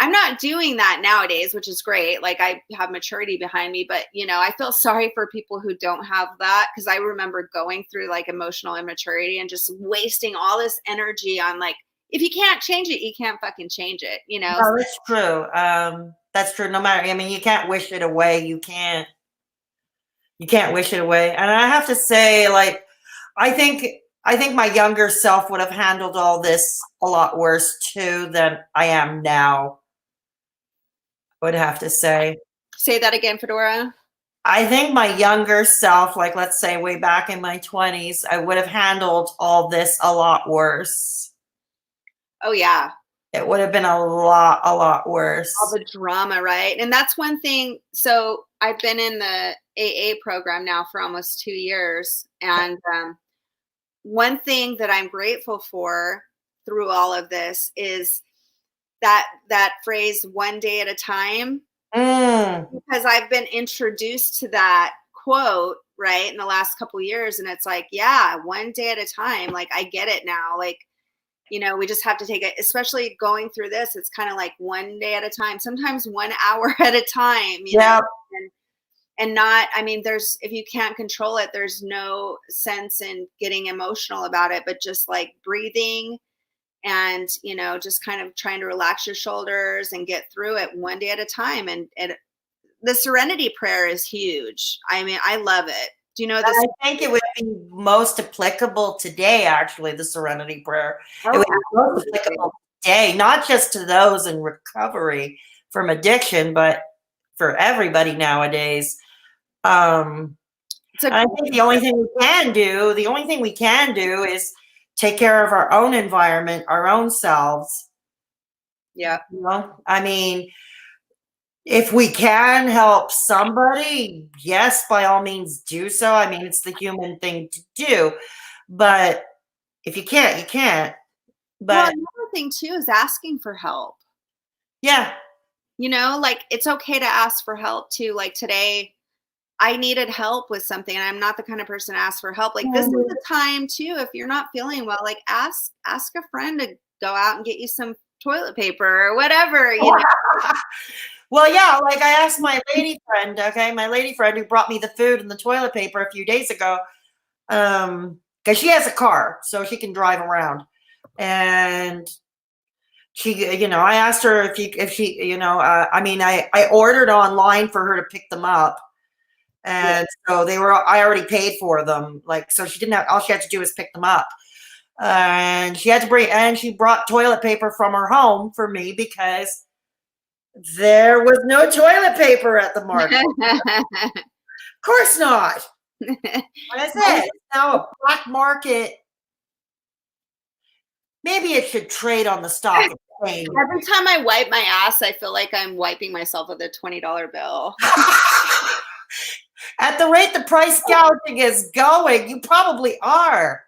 I'm not doing that nowadays, which is great. Like, I have maturity behind me, but I feel sorry for people who don't have that, because I remember going through like emotional immaturity and just wasting all this energy on, like, if you can't change it, you can't fucking change it, No, that's true. That's true. No matter, I mean, you can't wish it away. You can't wish it away. And I have to say, like, I think my younger self would have handled all this a lot worse too than I am now. I would have to say. Say that again, Fedora. I think my younger self, like, let's say way back in my 20s, I would have handled all this a lot worse. Oh, yeah. It would have been a lot worse. All the drama, right? And that's one thing. So I've been in the AA program now for almost 2 years. And one thing that I'm grateful for through all of this is that phrase, one day at a time, because I've been introduced to that quote, right, in the last couple of years. And it's like, yeah, one day at a time. Like, I get it now. Like, we just have to take it, especially going through this. It's kind of like one day at a time, sometimes 1 hour at a time, know, and not, I mean, if you can't control it, there's no sense in getting emotional about it, but just like breathing and, just kind of trying to relax your shoulders and get through it one day at a time. And the serenity prayer is huge. I mean, I love it. Do you know this? I think it would be most applicable today, actually, the serenity prayer. It would be most applicable today, not just to those in recovery from addiction, but for everybody nowadays. I think the only thing we can do is take care of our own environment, our own selves. Yeah. I mean, if we can help somebody, yes, by all means do so. I mean, it's the human thing to do. But if you can't, you can't. But another thing too is asking for help. Yeah. Like, it's okay to ask for help too. Like, today I needed help with something, and I'm not the kind of person to ask for help. Like, this is the time too, if you're not feeling well, like, ask a friend to go out and get you some toilet paper or whatever, Well, yeah, like I asked my lady friend, who brought me the food and the toilet paper a few days ago, because she has a car, so she can drive around. And she, I asked her if she, I ordered online for her to pick them up. And so I already paid for them. Like, so she didn't have, all she had to do was pick them up. And she brought toilet paper from her home for me because there was no toilet paper at the market. course not. Like I said, it's now a black market. Maybe it should trade on the stock exchange. Every time I wipe my ass, I feel like I'm wiping myself with a $20 bill. At the rate the price gouging is going, you probably are.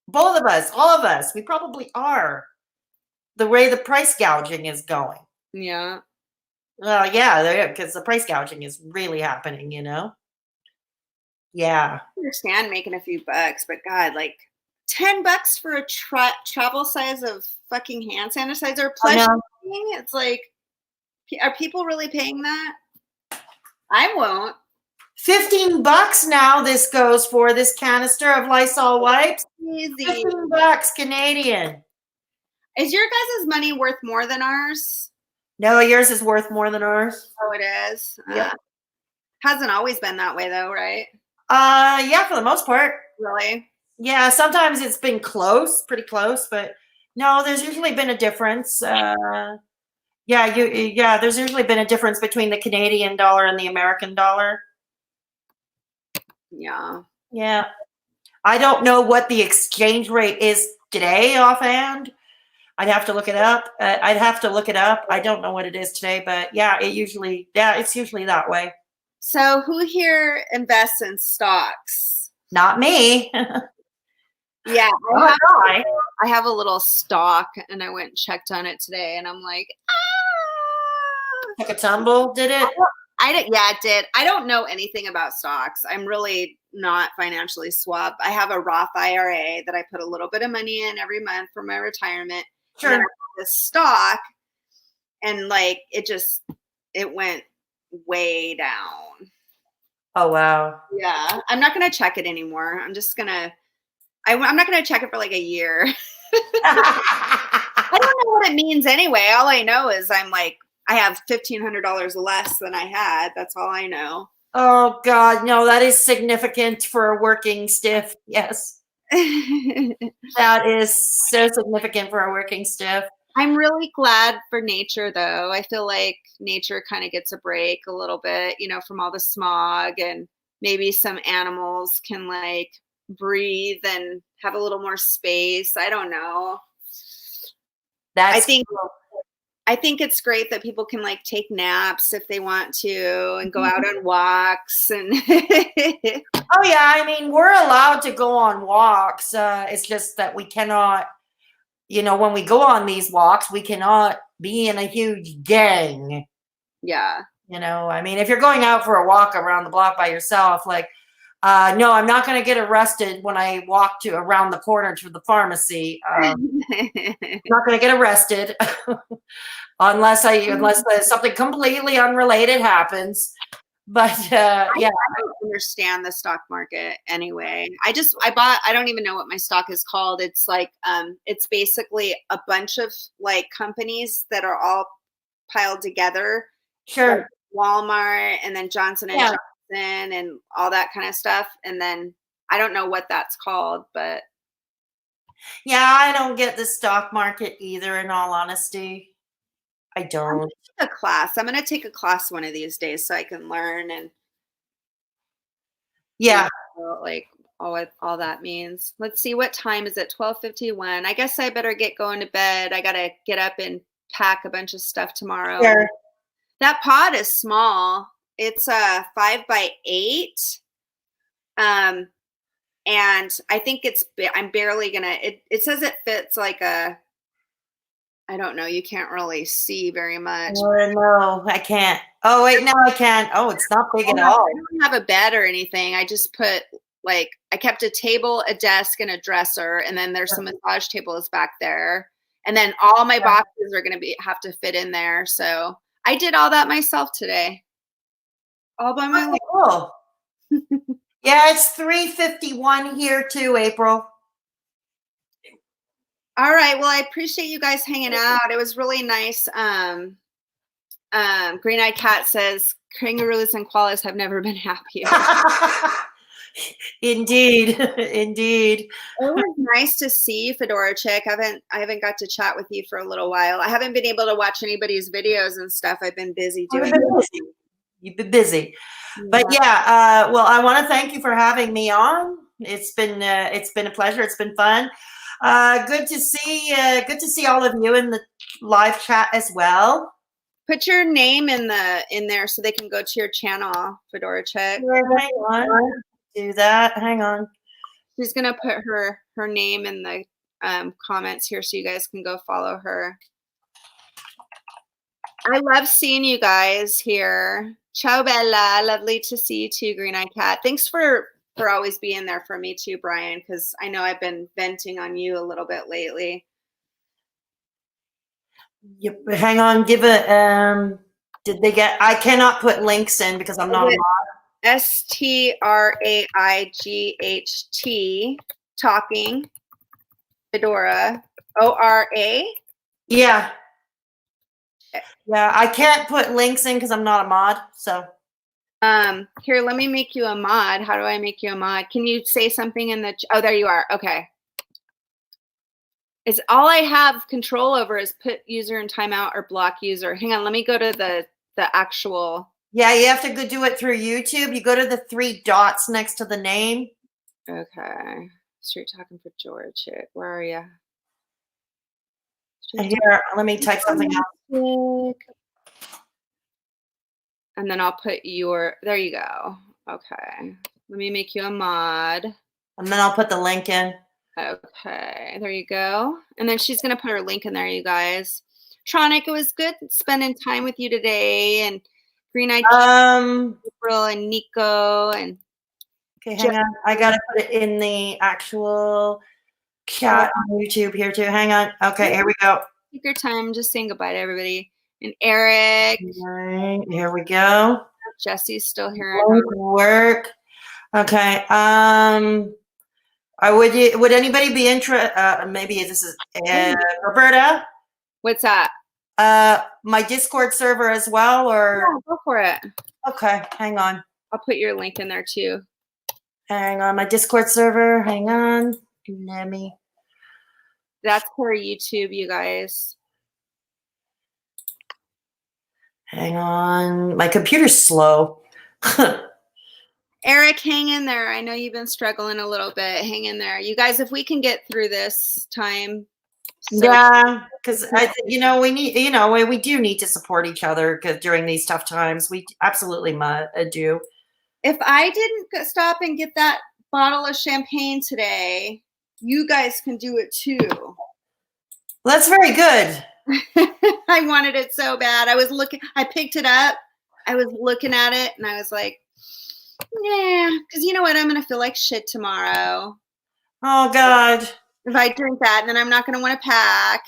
Both of us, all of us, we probably are. The way the price gouging is going. Yeah. Well, yeah, because the price gouging is really happening, you know? Yeah. I understand making a few bucks, but God, like $10 for a travel size of fucking hand sanitizer plus shipping? It's like, are people really paying that? I won't. $15 now this goes for this canister of Lysol wipes. Easy. $15 Canadian. Is your guys' money worth more than ours? No, yours is worth more than ours. Oh, it is? Yep. Hasn't always been that way though, right? Yeah, for the most part. Really? Yeah, sometimes it's been close, pretty close, but no, there's usually been a difference. There's usually been a difference between the Canadian dollar and the American dollar. Yeah. Yeah. I don't know what the exchange rate is today offhand. I'd have to look it up. I don't know what it is today, but yeah, it's usually that way. So who here invests in stocks? Not me. Yeah. I have a little stock and I went and checked on it today and I'm like, took a tumble, did it? Yeah, it did. I don't know anything about stocks. I'm really not financially swamped. I have a Roth IRA that I put a little bit of money in every month for my retirement. Sure. And then I have this stock and like it went way down. Oh wow. Yeah. I'm not gonna check it anymore. I'm not gonna check it for like a year. I don't know what it means anyway. All I know is I have $1,500 less than I had. That's all I know. Oh God, no, that is significant for a working stiff. Yes. That is so significant for a working stiff. I'm really glad for nature though. I feel like nature kind of gets a break a little bit, from all the smog, and maybe some animals can like breathe and have a little more space. I don't know. I think it's great that people can like take naps if they want to and go out on walks and Oh yeah, I mean, we're allowed to go on walks. It's just that we cannot, when we go on these walks, we cannot be in a huge gang. Yeah. I mean, if you're going out for a walk around the block by yourself, like, no, I'm not going to get arrested when I walk around the corner to the pharmacy. I'm not going to get arrested unless something completely unrelated happens. But yeah, I don't understand the stock market anyway. I don't even know what my stock is called. It's like, it's basically a bunch of like companies that are all piled together. Sure. Like Walmart and then Johnson & Johnson and all that kind of stuff. And then I don't know what that's called, but. Yeah, I don't get the stock market either, in all honesty. I don't. I'm going to take a class one of these days so I can learn and. Yeah. Like all that means. Let's see, what time is it? 12:51. I guess I better get going to bed. I got to get up and pack a bunch of stuff tomorrow. Sure. That pot is small. It's 5 by 8. And I think I'm barely gonna, it says it fits like I don't know. You can't really see very much. No, I can't. Oh, wait, now I can. Oh, it's not big at all. I don't have a bed or anything. I just put I kept a table, a desk, and a dresser. And then there's some massage tables back there. And then all my boxes are going to have to fit in there. So I did all that myself today. All by myself. Cool. Yeah, it's 3:51 here too, April. All right. Well, I appreciate you guys hanging out. It was really nice. Green Eyed Cat says kangaroos and koalas have never been happier. Indeed. Indeed. It was nice to see you, Fedora Chick. I haven't got to chat with you for a little while. I haven't been able to watch anybody's videos and stuff. I've been busy doing it. You've been busy. But yeah, well, I want to thank you for having me on. It's been a pleasure. It's been fun. Good to see all of you in the live chat as well. Put your name in there so they can go to your channel, Fedora Chick. Hang on. Do that. Hang on. She's gonna put her name in the comments here so you guys can go follow her. I love seeing you guys here. Ciao, Bella. Lovely to see you too, Green Eye Cat. Thanks for always being there for me too, Brian, because I know I've been venting on you a little bit lately. Yep. Hang on. Give a did they get? I cannot put links in because I'm not a mod. STRAIGHT talking Fedora ORA. Yeah. Yeah, I can't put links in because I'm not a mod. So here, let me make you a mod. How do I make you a mod? Can you say something in the oh, there you are. Okay. It's all I have control over is put user in timeout or block user. Hang on, let me go to the actual. Yeah, you have to go do it through YouTube. You go to the 3 dots next to the name. Okay. Street talking for George. Where are you? Here, let me type something out. And then I'll put there you go. Okay. Let me make you a mod. And then I'll put the link in. Okay, there you go. And then she's going to put her link in there, you guys. Tronic, it was good spending time with you today. And Green Eyed April and Nico. And okay, hang on. I got to put it in the actual chat on YouTube here too. Hang on. Okay, here we go. Take your time. Just saying goodbye to everybody. And Eric. All right, here we go. Jesse's still here. Work. Okay. Would anybody be interested? Maybe this is Roberta. What's that? My Discord server as well, or yeah, go for it. Okay, hang on. I'll put your link in there too. Hang on, my Discord server. Hang on. Let me. That's for YouTube, you guys. Hang on. My computer's slow. Eric, hang in there. I know you've been struggling a little bit. Hang in there. You guys, if we can get through this time. Yeah, because we do need to support each other during these tough times. We absolutely do. If I didn't stop and get that bottle of champagne today, you guys can do it too. That's very good. I wanted it so bad. I picked it up. I was looking at it and I was like, yeah, because you know what? I'm going to feel like shit tomorrow. Oh, God. If I drink that, then I'm not going to want to pack.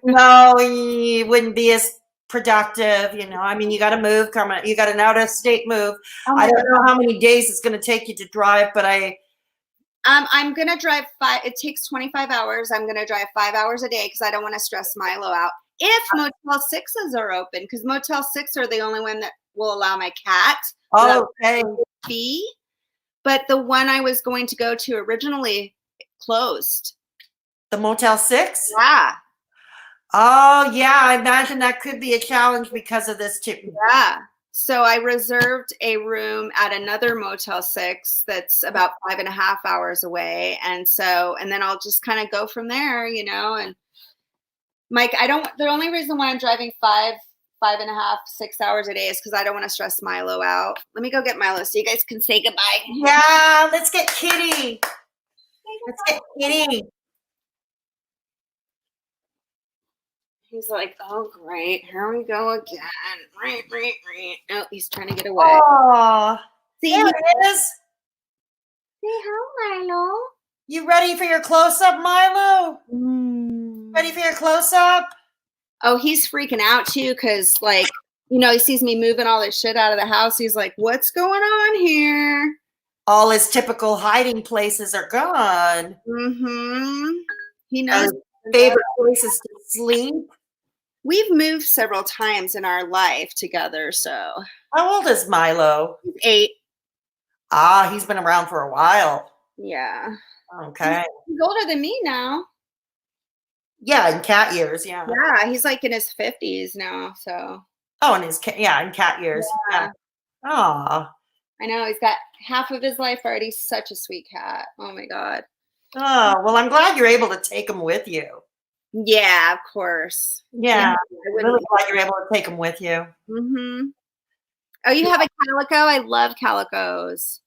No, you wouldn't be as productive. I mean, you got to move. You got an out-of-state move. I don't know how many days it's going to take you to drive, but I'm going to drive 5. It takes 25 hours. I'm going to drive 5 hours a day because I don't want to stress Milo out. If Motel 6s are open, because Motel 6 are the only one that will allow my cat. Oh, okay. Fee. But the one I was going to go to originally closed. The Motel 6? Yeah. Oh, yeah. I imagine that could be a challenge because of this too. Yeah. So I reserved a room at another Motel 6 that's about 5.5 hours away. And then I'll just kind of go from there, and Mike, the only reason why I'm driving 5.5, 6 hours a day is because I don't want to stress Milo out. Let me go get Milo so you guys can say goodbye. Yeah, let's get Kitty. Let's get Kitty. He's like, oh, great. Here we go again. Right. Oh, he's trying to get away. Oh, see, there it is. Say hi, Milo. You ready for your close-up, Milo? Ready for your close-up? Oh, he's freaking out, too, because, he sees me moving all this shit out of the house. He's like, what's going on here? All his typical hiding places are gone. Mm-hmm. He knows. His favorite places to sleep. We've moved several times in our life together, so. How old is Milo? He's 8. Ah, he's been around for a while. Yeah. Okay. He's older than me now. Yeah, in cat years, yeah. Yeah, he's like in his 50s now, so. Oh, in cat years. Yeah. Aw. I know he's got half of his life already. Such a sweet cat. Oh my God. Oh, well, I'm glad you're able to take him with you. Yeah, of course. Yeah, I I'm really wouldn't. glad you're able to take him with you. Mm-hmm. Oh, you have a calico? I love calicos.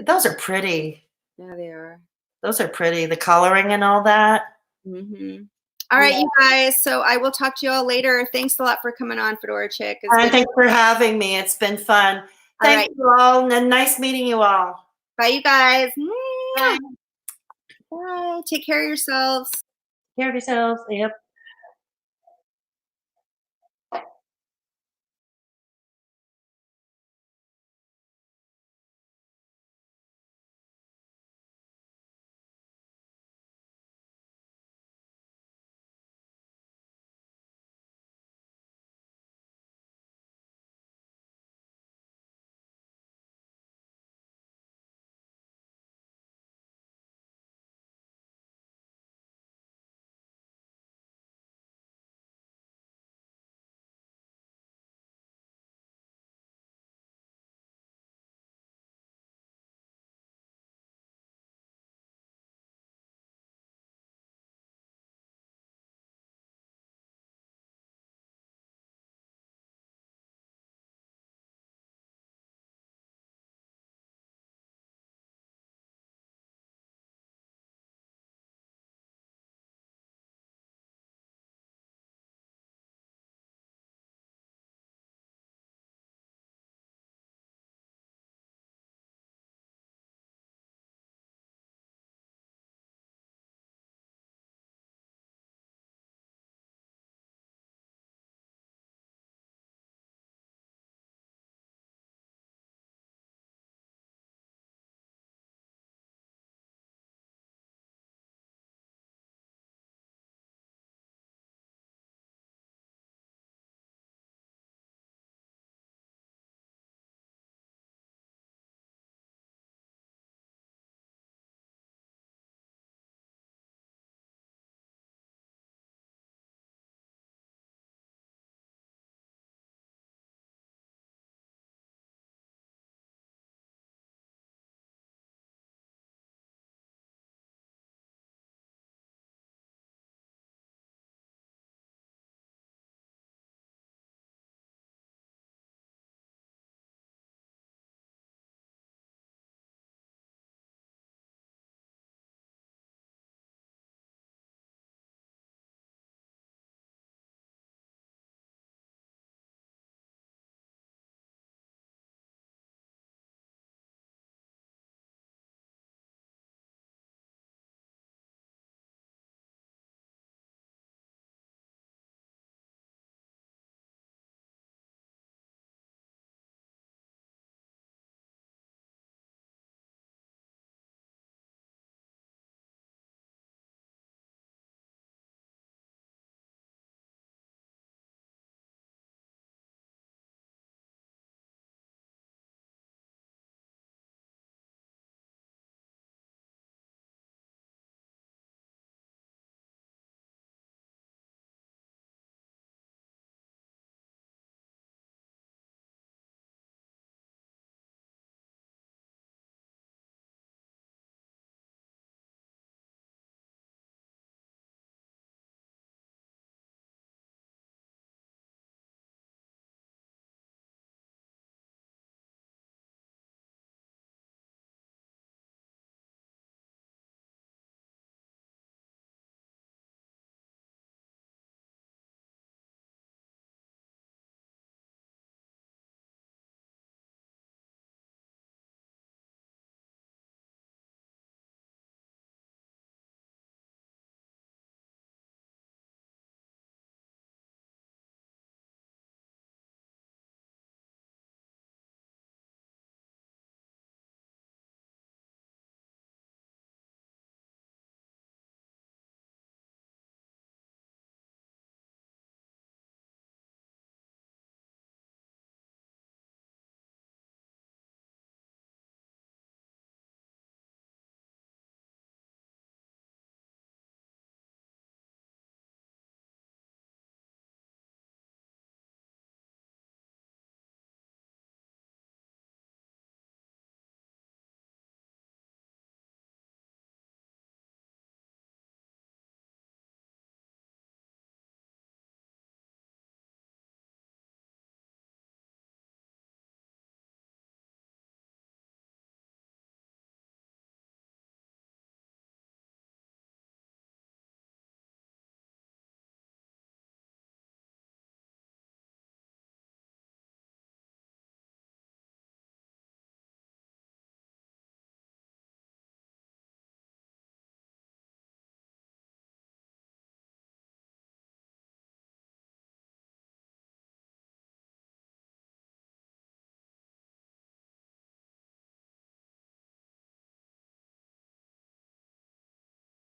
Those are pretty. Yeah, they are. Those are pretty. The coloring and all that. Mm-hmm. All right, you guys. So I will talk to you all later. Thanks a lot for coming on, Fedora Chick. It's All right, been thanks for having me. It's been fun. all Thank right. you all, and nice meeting you all. Bye, you guys. Bye. Bye. Take care of yourselves. Take care of yourselves. Yep.